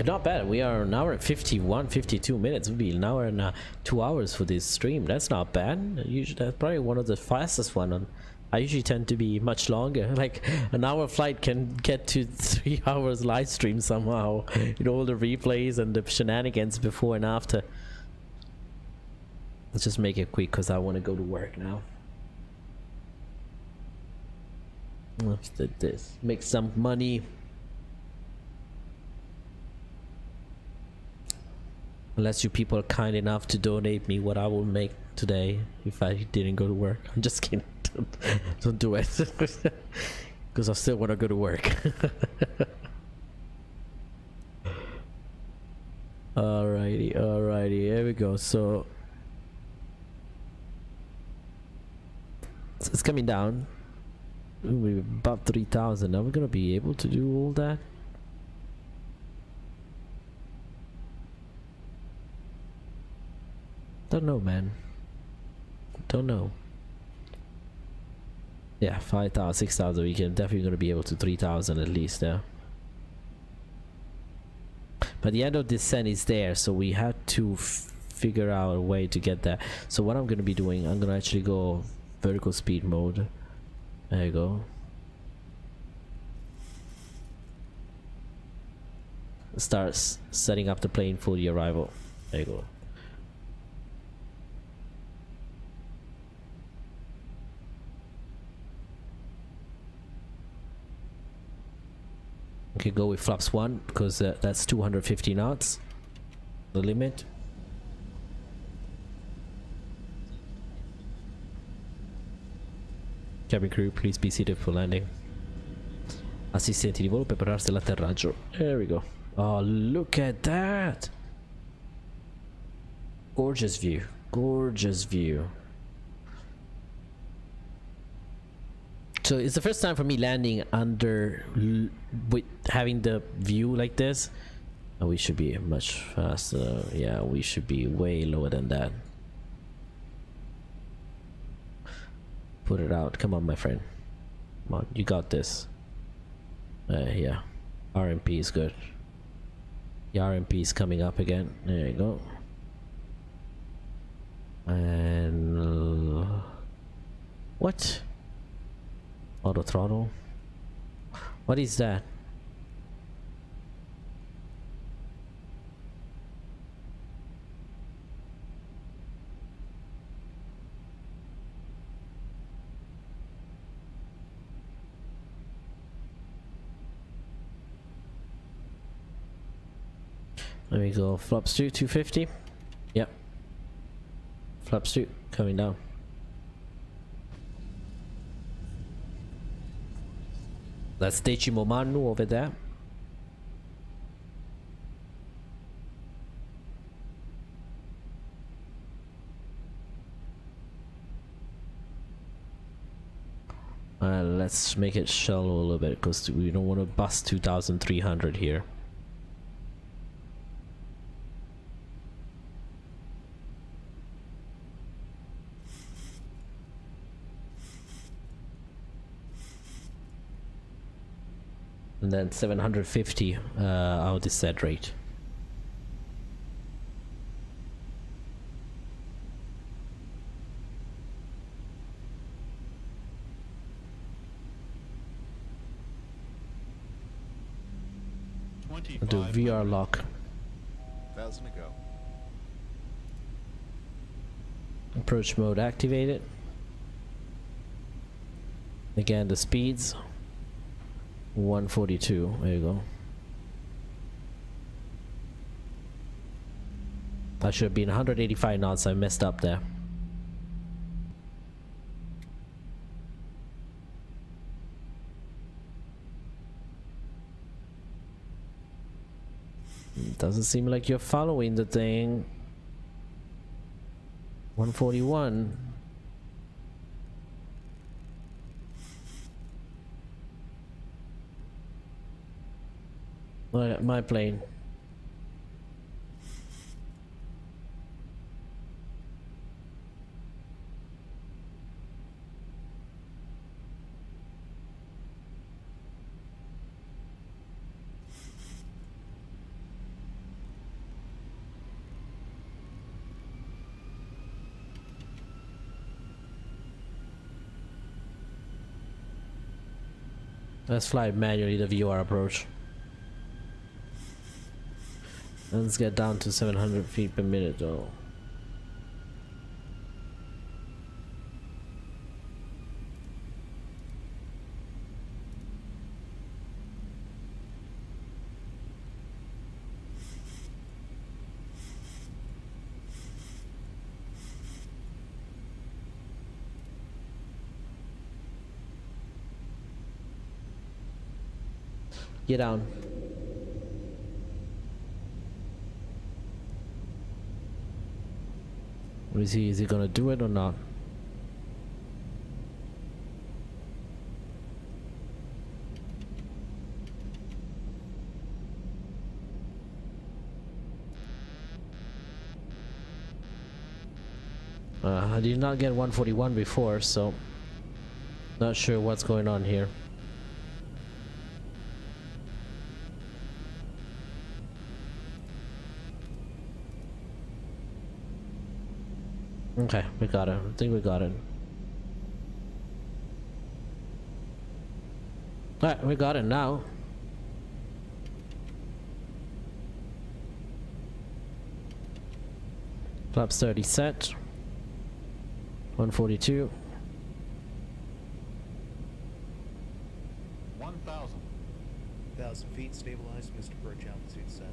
Not bad. We are an hour and 51, 52 minutes. We'll be an hour and 2 hours for this stream. That's not bad. Usually, that's probably one of the fastest one on. I usually tend to be much longer. Like an hour flight can get to 3 hours live stream somehow. You know, all the replays and the shenanigans before and after. Let's just make it quick because I want to go to work now. Let's do this. Make some money. Unless you people are kind enough to donate me what I will make today if I didn't go to work. I'm just kidding. Don't do it. Because I still want to go to work. Alrighty, alrighty. Here we go. So it's coming down. Ooh, we're about 3,000. Are we gonna be able to do all that? Don't know, man. Don't know. Yeah, 5,000, 6,000. We can definitely gonna be able to 3,000 at least now. But the end of descent is there, so we had to figure out a way to get that. So what I'm gonna be doing, I'm gonna actually go vertical speed mode. There you go. Start setting up the plane for the arrival. There you go. Okay, go with flaps 1 because that's 250 knots, the limit. Cabin crew, please be seated for landing. Assistenti di volo, prepararsi all'atterraggio. There we go. Oh, look at that! Gorgeous view. Gorgeous view. So it's the first time for me landing under with having the view like this. Oh, we should be much faster. Yeah, we should be way lower than that. Put it out. Come on, my friend. Come on, you got this. Yeah, RMP is good. The RMP is coming up again. There you go. And what? Auto throttle. What is that? There we go. Flaps 2, 250. Yep. Flaps 2 coming down. That's Decimo Manu over there. Let's make it shallow a little bit because we don't want to bust 2,300 here. And then 750 our descent rate. Do VR lock. 1,000 to go. Approach mode activated. Again, the speeds 142. There you go. That should have been 185 knots. I messed up there. Doesn't seem like you're following the thing. 141. My plane. Let's fly manually the VR approach. Let's get down to 700 feet per minute though. Get down. What is he? Is he gonna do it or not? I did not get 141 before, so not sure what's going on here. Okay, we got it. I think we got it. Alright, we got it now. Flaps 30 set. 142. 1,000. 1,000 feet stabilized, Mr. Birch, altitude set.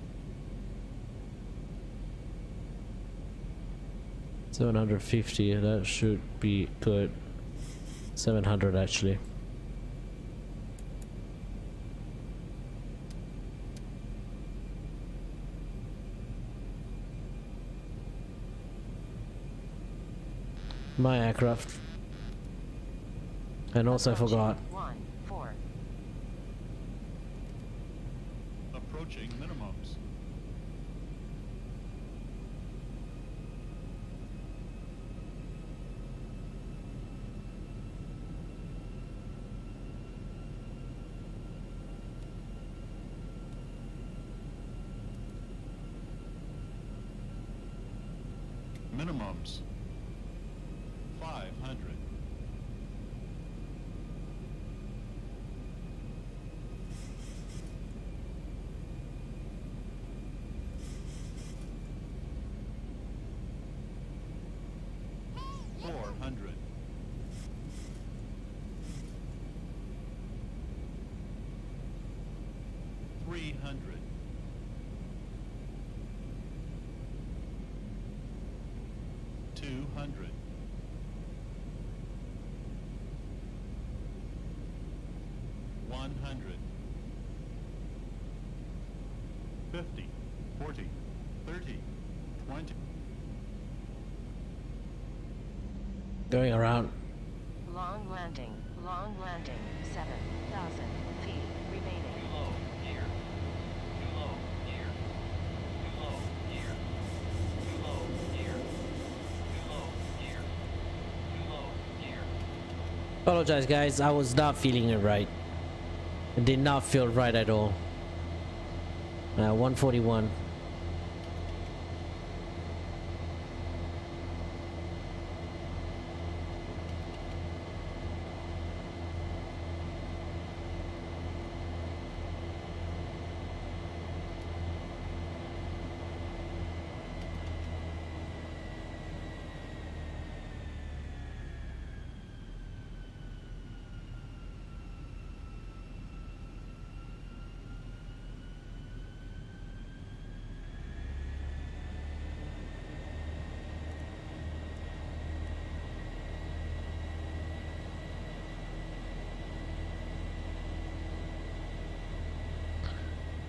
750, that should be good. 700 actually. My aircraft. And also I forgot. 1-4. Approaching minimums. Minimums. 500. $400. 300. 200. 1,000. 100. 50, 40, 30, 20. Going around. Long landing, 7,000 feet remaining. Apologize, guys. I was not feeling it right. It did not feel right at all. 141.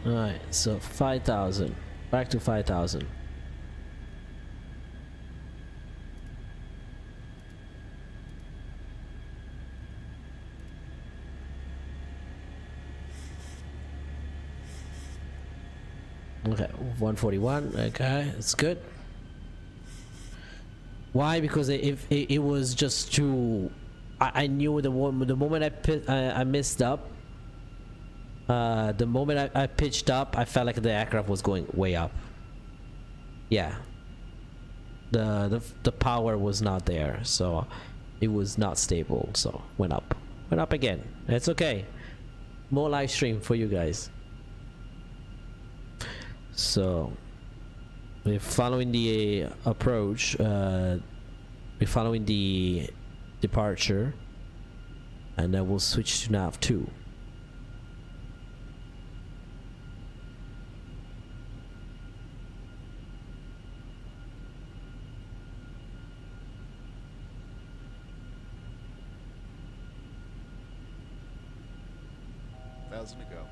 Alright, so 5,000. Back to 5,000. Okay, 141. Okay, it's good. Why? Because it was just too. I knew the moment I messed up. The moment I pitched up, I felt like the aircraft was going way up. Yeah. The power was not there, so it was not stable. So went up again. It's okay. More live stream for you guys. So we're following the approach. We're following the departure, and then we'll switch to nav 2. To go.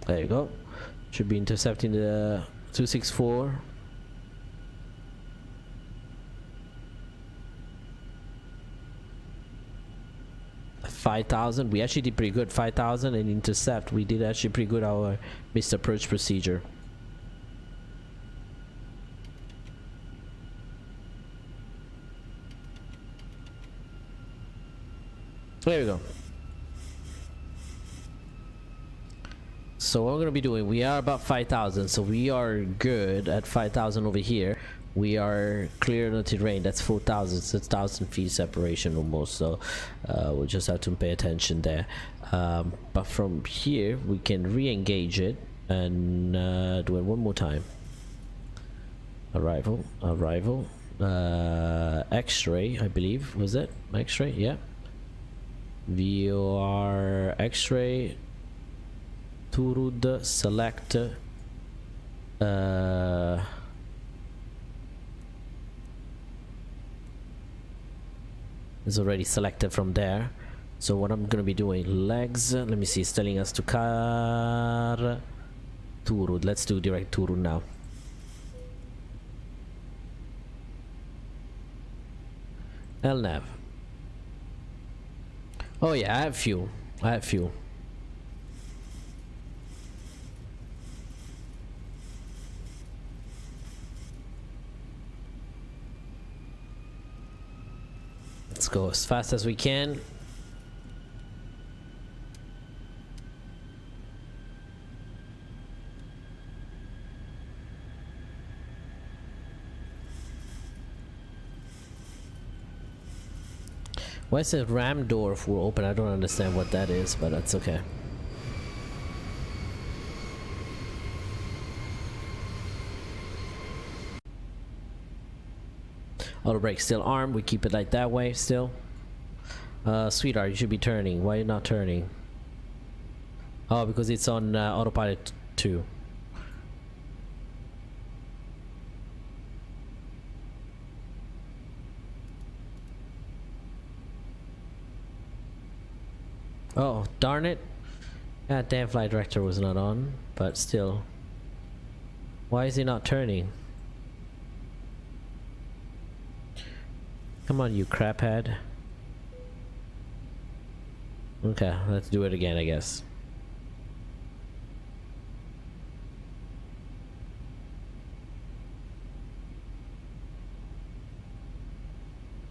There you go. Should be intercepting the 264. $5,000. We actually did pretty good. 5,000 and intercept. We did actually pretty good our missed approach procedure. There we go. So what we're gonna be doing, we are about 5,000, so we are good at 5,000 over here. We are clear on the terrain. That's 4,000, 6,000 feet separation almost. So we'll just have to pay attention there. But from here, we can re-engage it and do it one more time. Arrival, X-ray, I believe, was it? X-ray, yeah. VOR X-ray. Turud, select it's already selected from there. So what I'm gonna be doing, legs, let me see, it's telling us to car Turud. Let's do direct Turud now. LNAV. Oh yeah, I have fuel. Let's go as fast as we can. Why is the ram door full open? I don't understand what that is, but that's okay. Auto brake still armed. We keep it like that way still. Sweetheart, you should be turning. Why are you not turning? Oh, because it's on autopilot 2. Oh, darn it. God damn, flight director was not on, but still. Why is he not turning? Come on, you craphead. Okay, let's do it again, I guess.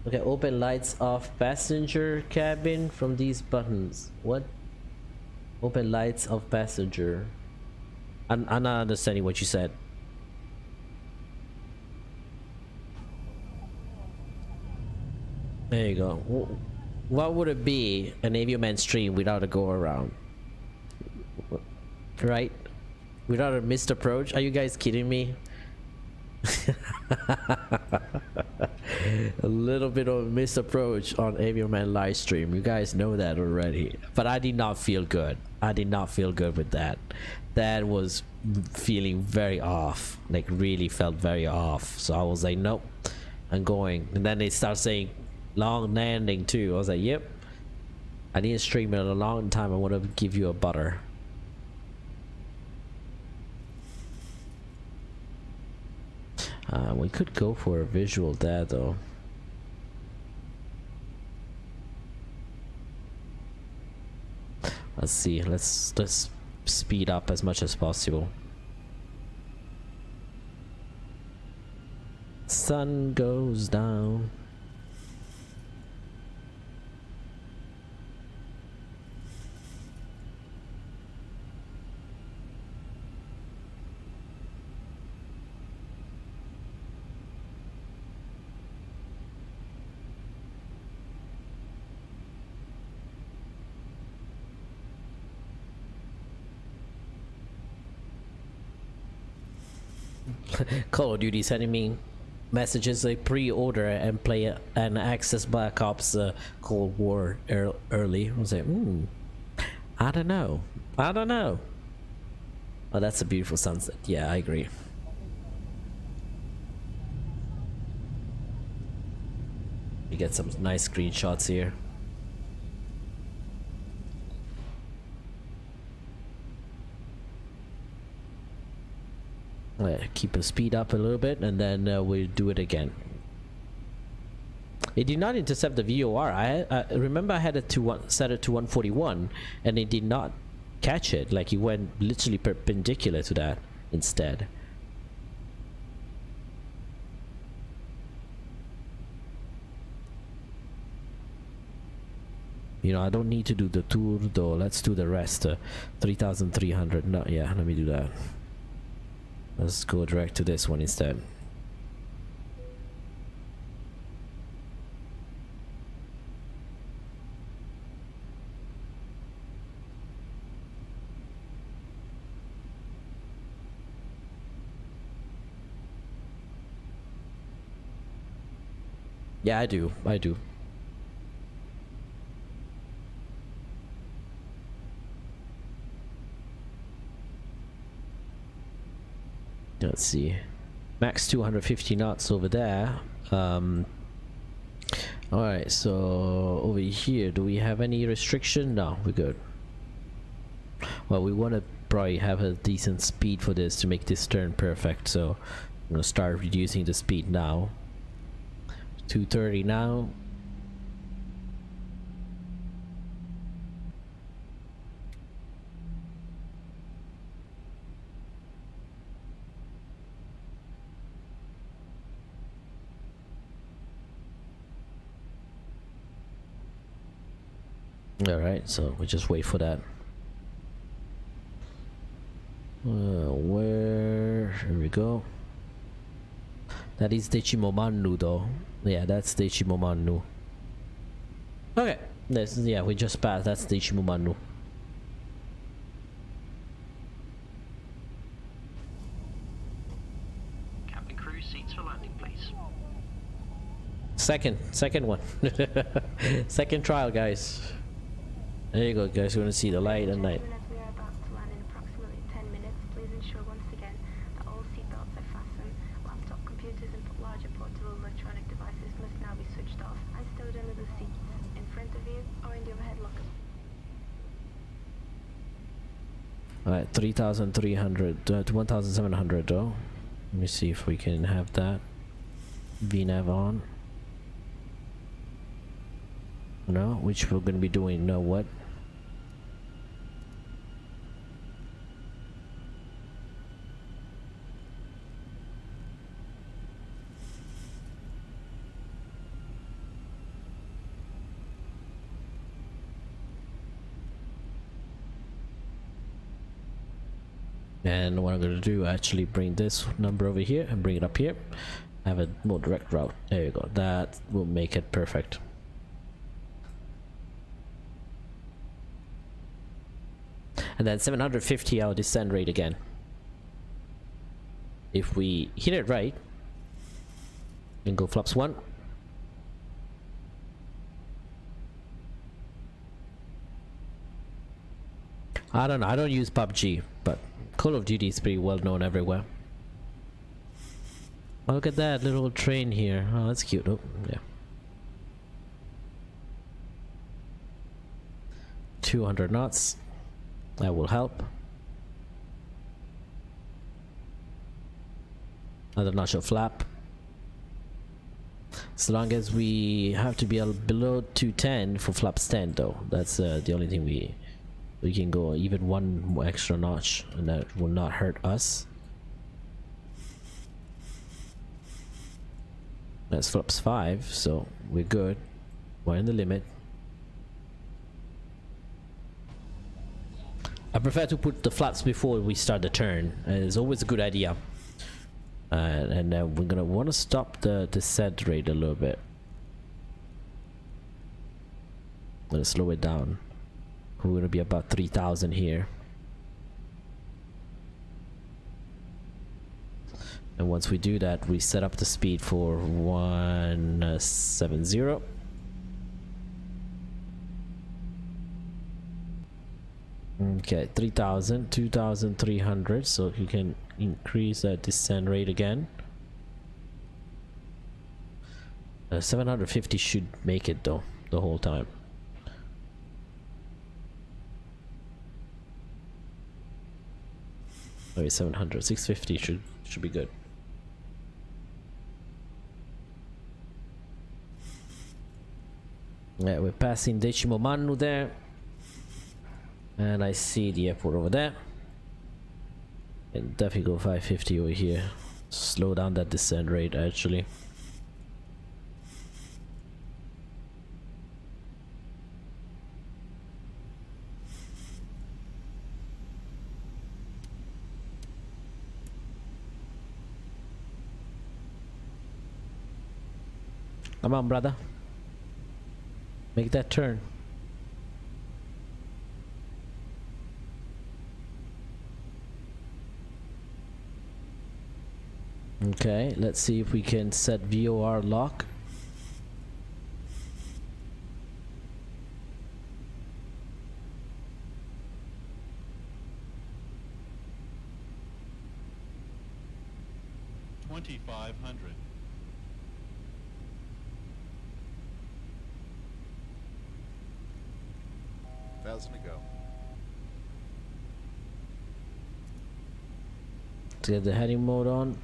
Okay, open lights off passenger cabin from these buttons. What? Open lights off passenger. I'm not understanding what you said. There you go. What would it be an Aviaman stream without a go around? Right? Without a missed approach? Are you guys kidding me? A little bit of a missed approach on Aviaman live stream. You guys know that already. But I did not feel good. I did not feel good with that. That was feeling very off. Like really felt very off. So I was like, nope, I'm going. And then they start saying long landing too. I was like, yep, I didn't stream it in a long time. I want to give you a butter. We could go for a visual there though. Let's see, let's speed up as much as possible. Sun goes down. Call of Duty sending me messages like pre-order and play and access Black Ops Cold War early. I was like, I don't know. I don't know. Oh, that's a beautiful sunset. Yeah, I agree. You get some nice screenshots here. Keep the speed up a little bit and then we'll do it again. It did not intercept the VOR. I remember I had it to set it to 141 and it did not catch it. Like it went literally perpendicular to that instead. You know, I don't need to do the tour though. Let's do the rest. 3,300. No, yeah, let me do that. Let's go direct to this one instead. Yeah, I do. Let's see, max 250 knots over there. All right, so over here, do we have any restriction? No, we're good. Well, we want to probably have a decent speed for this to make this turn perfect, so I'm gonna start reducing the speed now. 230 now. Alright, so we just wait for that. Here we go. That is Decimomanu though. Yeah, that's Decimomanu. Okay, this yeah, we just passed. That's the Shimomanu. Cabin crew, seats for landing, please. Second one. Second trial, guys. There you go, guys. You want to see the light at night. As we are about to land in approximately 10 minutes, please ensure once again that all seatbelts are fastened. Laptop computers and larger portable electronic devices must now be switched off and stowed under the seats in front of you or in the overhead lockers. Alright, 3,300 to 1,700 though. Let me see if we can have that VNAV on. No, which we're gonna be doing. No, what? And what I'm gonna do, actually bring this number over here and bring it up here. Have a more direct route. There you go. That will make it perfect. And then 750 our descent rate again. If we hit it right, and go flaps 1. I don't know, I don't use PUBG, but Call of Duty is pretty well known everywhere. Oh, look at that little train here. Oh, that's cute. Oh, yeah. 200 knots. That will help. Another notch of flap. As long as we have to be below 210 for flaps 10 though. That's the only thing we can go even one more extra notch and that will not hurt us. That's flaps 5, so we're good. We're in the limit. I prefer to put the flaps before we start the turn. It's always a good idea. And we're gonna want to stop the descent rate a little bit. I'm gonna slow it down. We're gonna be about 3,000 here. And once we do that, we set up the speed for 170. Okay, 3,000, 2,300, so you can increase that descent rate again. 750 should make it though, the whole time. Maybe 700, 650 should be good. Yeah, we're passing Decimo Manu there. And I see the airport over there. And definitely go 550 over here. Slow down that descent rate actually. Come on, brother. Make that turn. Okay, let's see if we can set VOR lock. $2,500. Thousand to go. To get the heading mode on.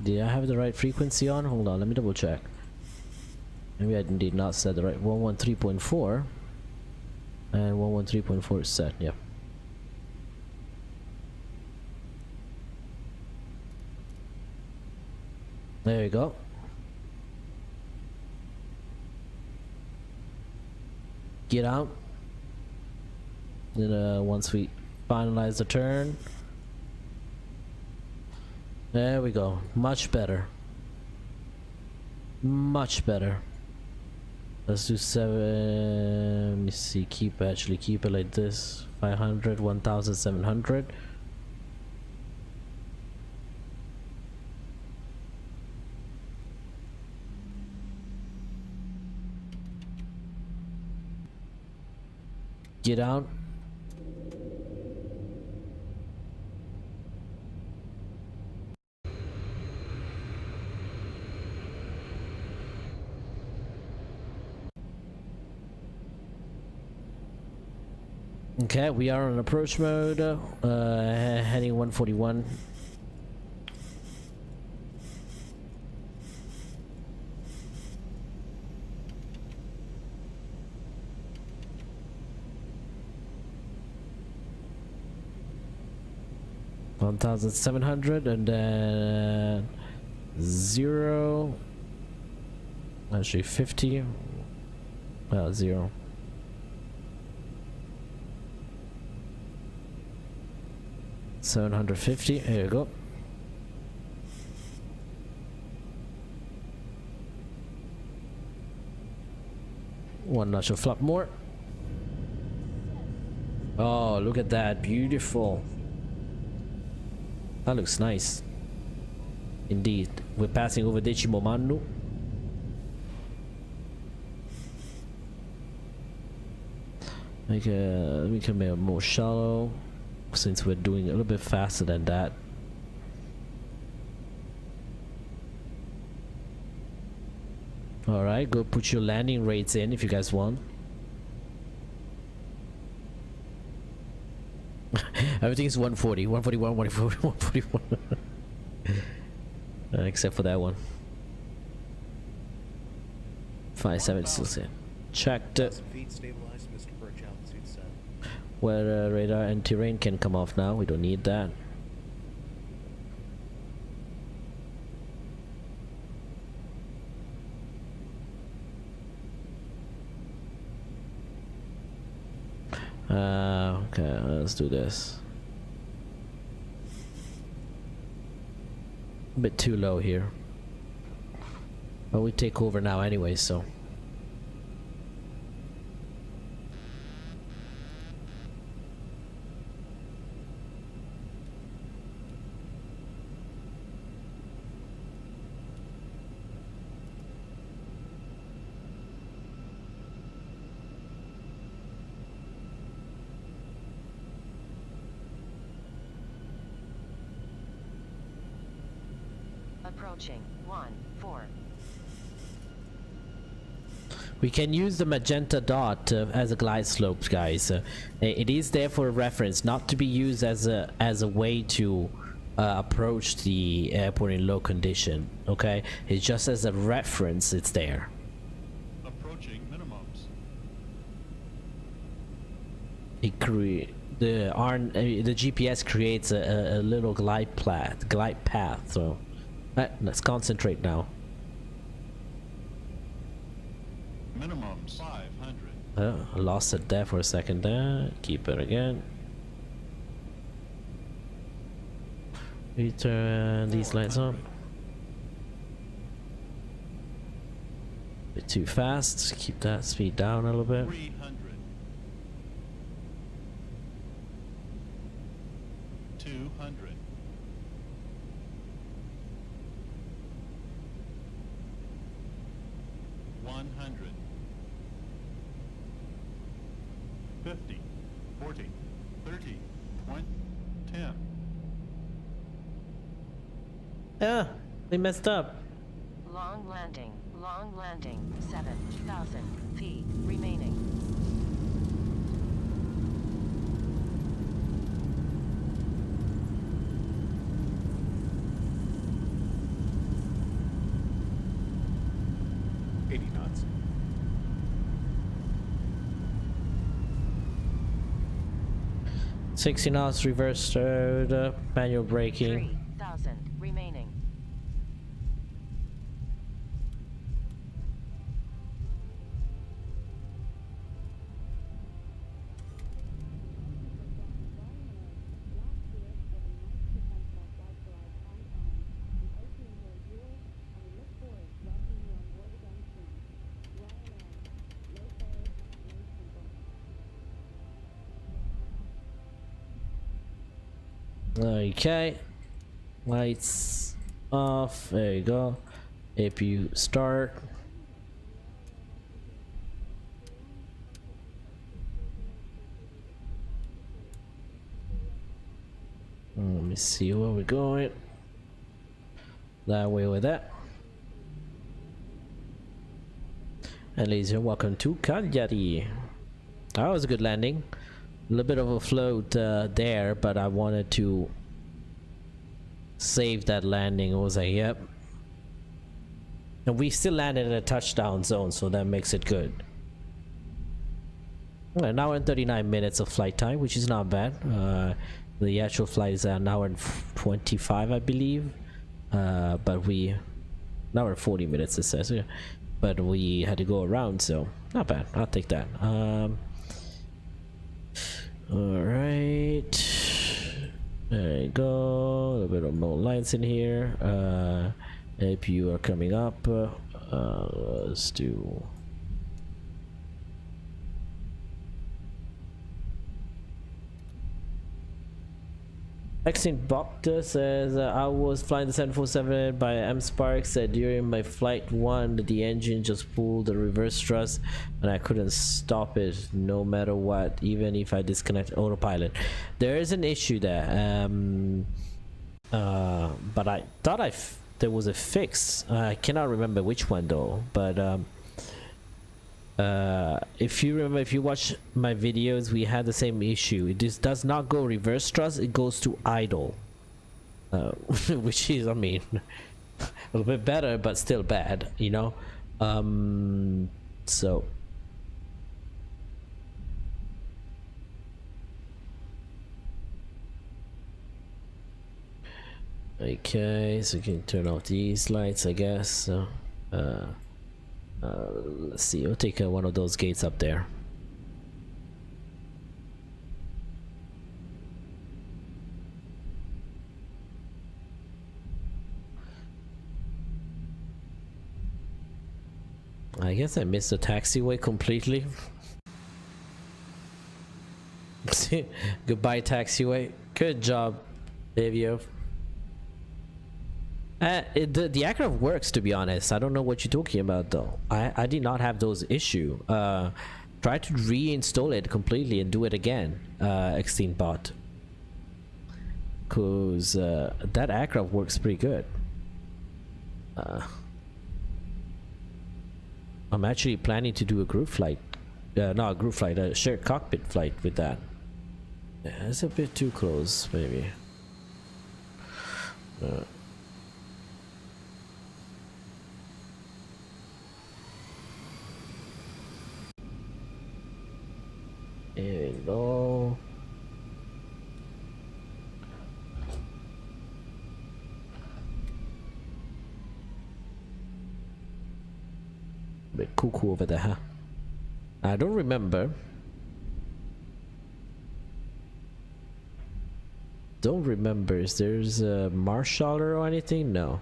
Did I have the right frequency on? Hold on, let me double check. Maybe I did not set the right 113.4 and 113.4 is set, yeah. There you go. Get out. Then once we finalize the turn, There we go. Much better. Much better. Let's do 7. Let me see. Keep it like this. 500, 1,700. Get out. Okay, we are on approach mode, heading 141. $1,700 and then 0. Actually 50. Well, 0. $750. Here you go. One notch of flap more. Oh, look at that. Beautiful. That looks nice. Indeed. We're passing over Decimo Mannu. We can make it more shallow, since we're doing a little bit faster than that. Alright, go put your landing rates in if you guys want. Everything is 140, 141, 140, 141. Except for that one. 57 still set. Checked it. 1,000 feet stabilized, Mr. Birch, altitude set. Weather radar and terrain can come off now. We don't need that. Okay, let's do this. A bit too low here. But we take over now anyway, so. Approaching 1-4. We can use the magenta dot as a glide slope, guys. It is there for reference, not to be used as a way to approach the airport in low condition. Okay, it's just as a reference. It's there. Approaching minimums. The GPS creates a little glide path. So let's concentrate now. Minimum 500. I lost it there for a second there. Keep it again. We turn these lights on. Bit too fast. Keep that speed down a little bit. 300. 200. 100. 50, 40, 30, 20, 10. Yeah, they messed up. Long landing, 7,000 feet remaining. Knots. 60 knots, reverse third, manual braking. 3,000 remaining. Okay, lights off. There you go. APU start. Let me see where we're going. That way with that. And ladies and welcome to Cagliari. That was a good landing. A little bit of a float there, but I wanted to save that landing. It was like, yep. And we still landed in a touchdown zone, so that makes it good. Well, now in 39 minutes of flight time, which is not bad. The actual flight is an hour and 25, I believe. But we... an hour and 40 minutes, it says here. But we had to go around, so not bad. I'll take that. Alright. There you go. A little bit of more lights in here. APU are coming up. Let's do... Extinct Bokta says I was flying the 747 by M Sparks. During my flight 1 the engine just pulled the reverse thrust and I couldn't stop it no matter what, even if I disconnect autopilot. There is an issue there, but I thought there was a fix. I cannot remember which one though, but if you remember, if you watch my videos, we had the same issue. It just does not go reverse thrust, it goes to idle, which is, I mean, a little bit better but still bad, you know. So okay, so you can turn off these lights, I guess. So let's see, we'll take one of those gates up there. I guess I missed the taxiway completely. Goodbye taxiway. Good job, Davio. The aircraft works, to be honest. I don't know what you're talking about though. I did not have those issue. Try to reinstall it completely and do it again, Extinct Bot, cause that aircraft works pretty good. I'm actually planning to do a group flight, not a group flight, a shared cockpit flight with that. Yeah, it's a bit too close, maybe. There we go. Bit cuckoo over there, huh? I don't remember. Don't remember. Is there's a marshaller or anything? No.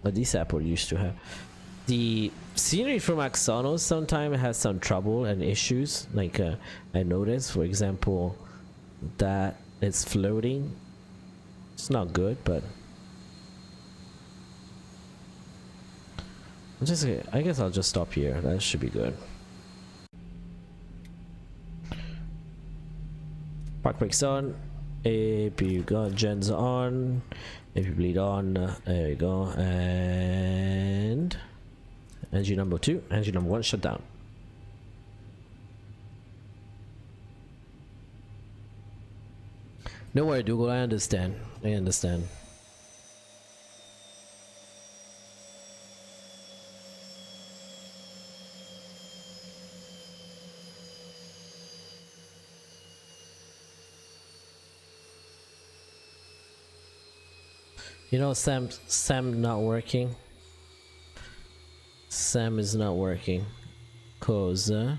But this Apple used to have. The scenery from Axonos sometimes has some trouble and issues. Like I noticed, for example, that it's floating. It's not good, but I guess I'll just stop here. That should be good. Park brakes on. APU gun gens on. APU bleed on. There we go. And engine number 2, engine number 1 shut down. Don't worry, Dougal, I understand. I understand. You know, Sam not working. Sam is not working, cause I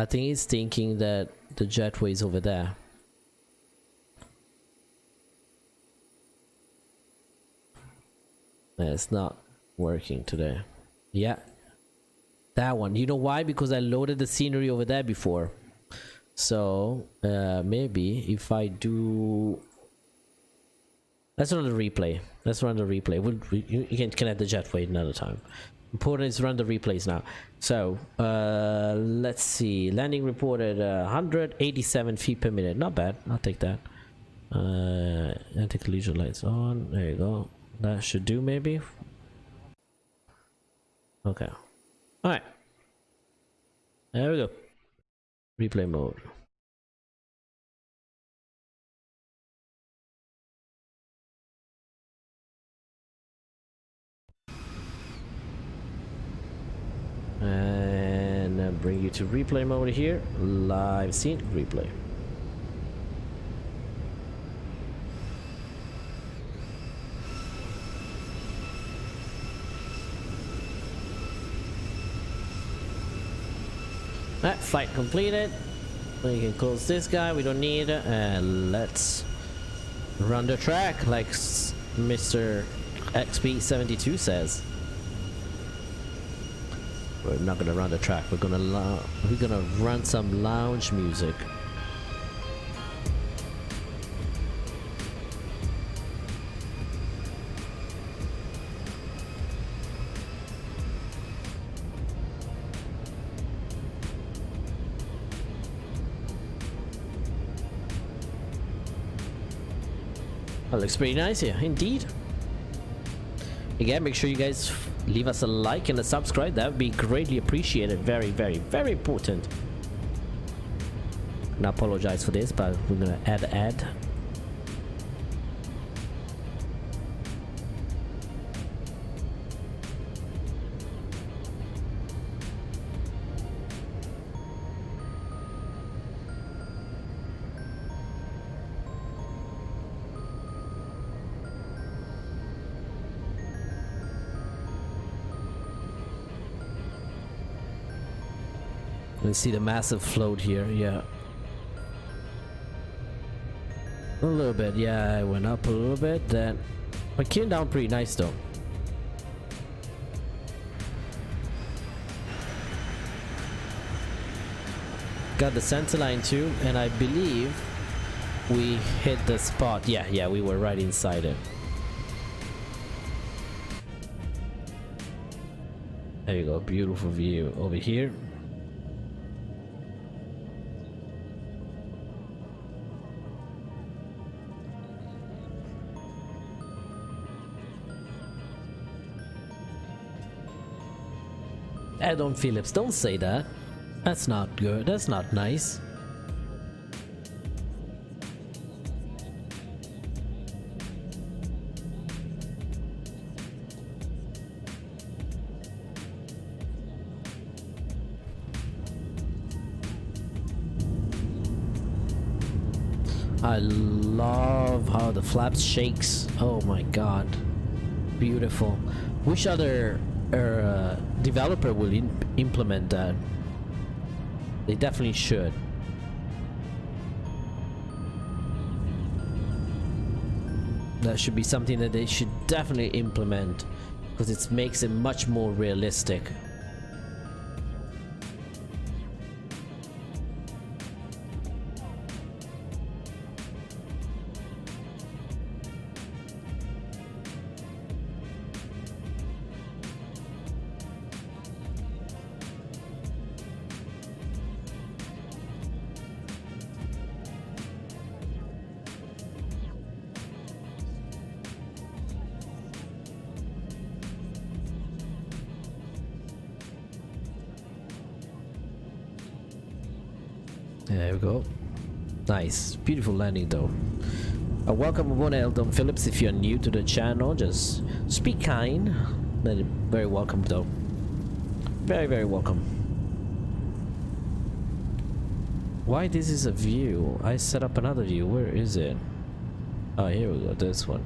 think he's thinking that the jetway is over there. It's not working today. Yeah, that one. You know why? Because I loaded the scenery over there before. So maybe if I do, let's run the replay. Let's run the replay. You can connect the jetway another time. Important is run the replays now. So let's see. Landing reported 187 feet per minute. Not bad. I'll take that. Anti-collision lights on. There you go. That should do maybe. Okay. All right. There we go. Replay mode. And bring you to replay mode here. Live scene replay. Alright, flight completed. We can close this guy, we don't need it. And let's run the track like Mr. XP72 says. We're not gonna run the track, we're gonna run some lounge music. That looks pretty nice here, indeed. Again, make sure you guys leave us a like and a subscribe. That would be greatly appreciated. Very, very, very important. And I apologize for this, but we're gonna add. Let's see the massive float here. Yeah, a little bit. Yeah, I went up a little bit. Then, but came down pretty nice though. Got the center line too, and I believe we hit the spot. Yeah, we were right inside it. There you go, beautiful view over here. Add-on Phillips, don't say that. That's not good. That's not nice. I love how the flaps shakes. Oh my god, beautiful. Wish other developer will implement that. They definitely should. That should be something that they should definitely implement, because it makes it much more realistic. There we go. Nice. Beautiful landing though. Welcome aboard, Eldon Phillips. If you're new to the channel, just speak kind. Very welcome though. Very, very welcome. Why this is a view? I set up another view. Where is it? Oh, here we go. This one.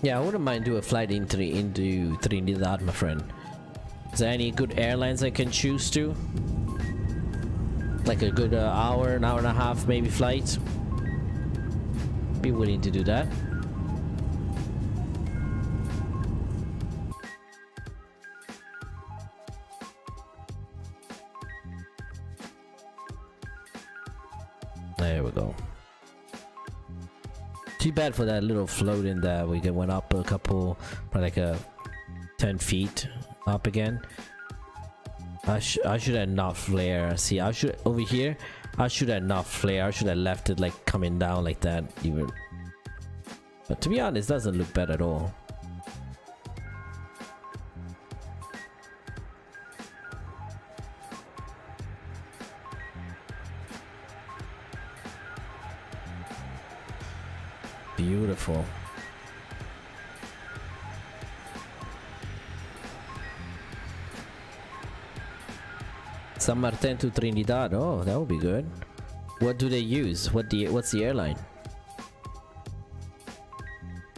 Yeah, I wouldn't mind do a flight into Trinidad, my friend. Is there any good airlines I can choose to? Like a good hour, an hour and a half maybe flight? Be willing to do that. There we go. Too bad for that little float in there. We went up a couple, probably like a 10 feet up again. I should have not flare. See, I should over here. I should have not flare. I should have left it like coming down like that even. But to be honest, it doesn't look bad at all. Beautiful. San Martin to Trinidad. Oh, that would be good. What do they use? What's the airline?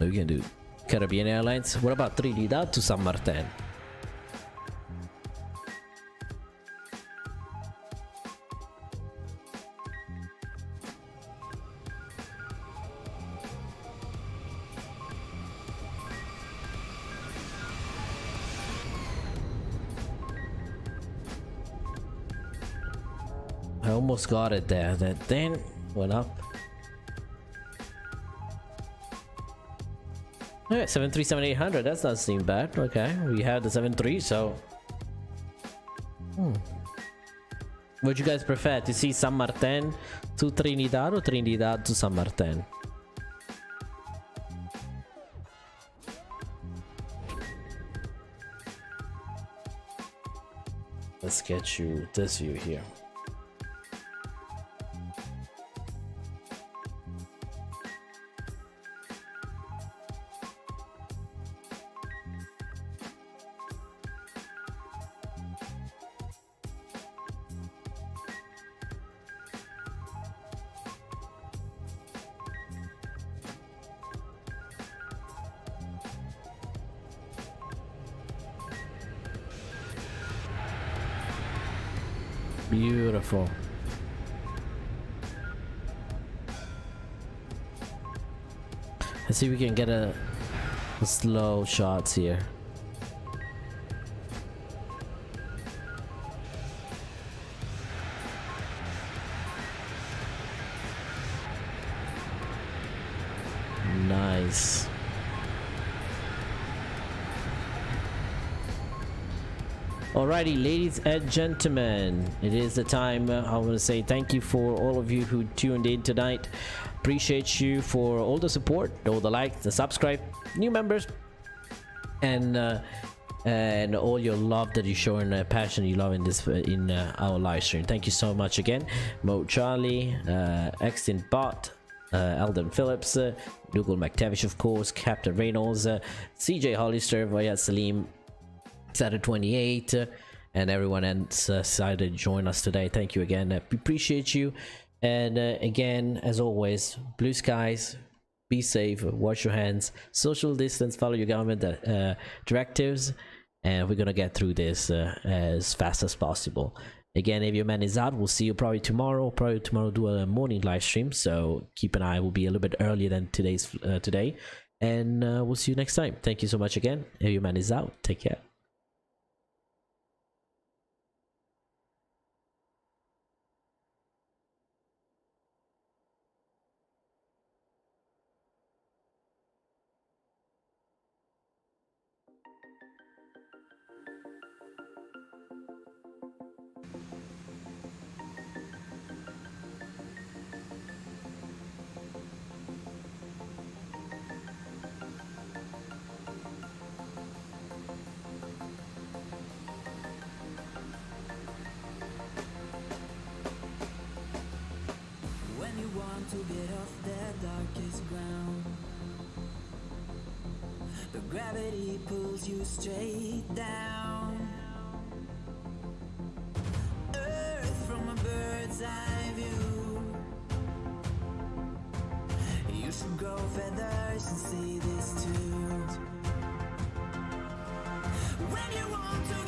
We can do Caribbean Airlines. What about Trinidad to San Martin? I almost got it there. That then went up. Alright, 737-800. That doesn't seem bad. Okay, we have the 73, so. Would you guys prefer to see San Martin to Trinidad or Trinidad to San Martin? Let's get you this view here. Beautiful. Let's see if we can get a slow shots here. Nice. Alrighty, ladies and gentlemen, it is the time. I want to say thank you for all of you who tuned in tonight. Appreciate you for all the support, all the likes, the subscribe, new members, and all your love that you show and passion you love in this our live stream. Thank you so much again, Mo Charlie, Extin Bot, Eldon Phillips, Dougal McTavish, of course, Captain Reynolds, CJ Hollister, Vayat Salim, Saturday 28, and everyone else decided to join us today. Thank you again. We appreciate you. And again, as always, blue skies, be safe, wash your hands, social distance, follow your government directives, and we're gonna get through this as fast as possible. Again, if your man is out, we'll see you probably tomorrow. Do a morning live stream, so keep an eye. We'll be a little bit earlier than today, and we'll see you next time. Thank you so much again. If your man is out, take care. To get off that darkest ground, the gravity pulls you straight down. Earth from a bird's eye view, you should grow feathers and see this too. When you want to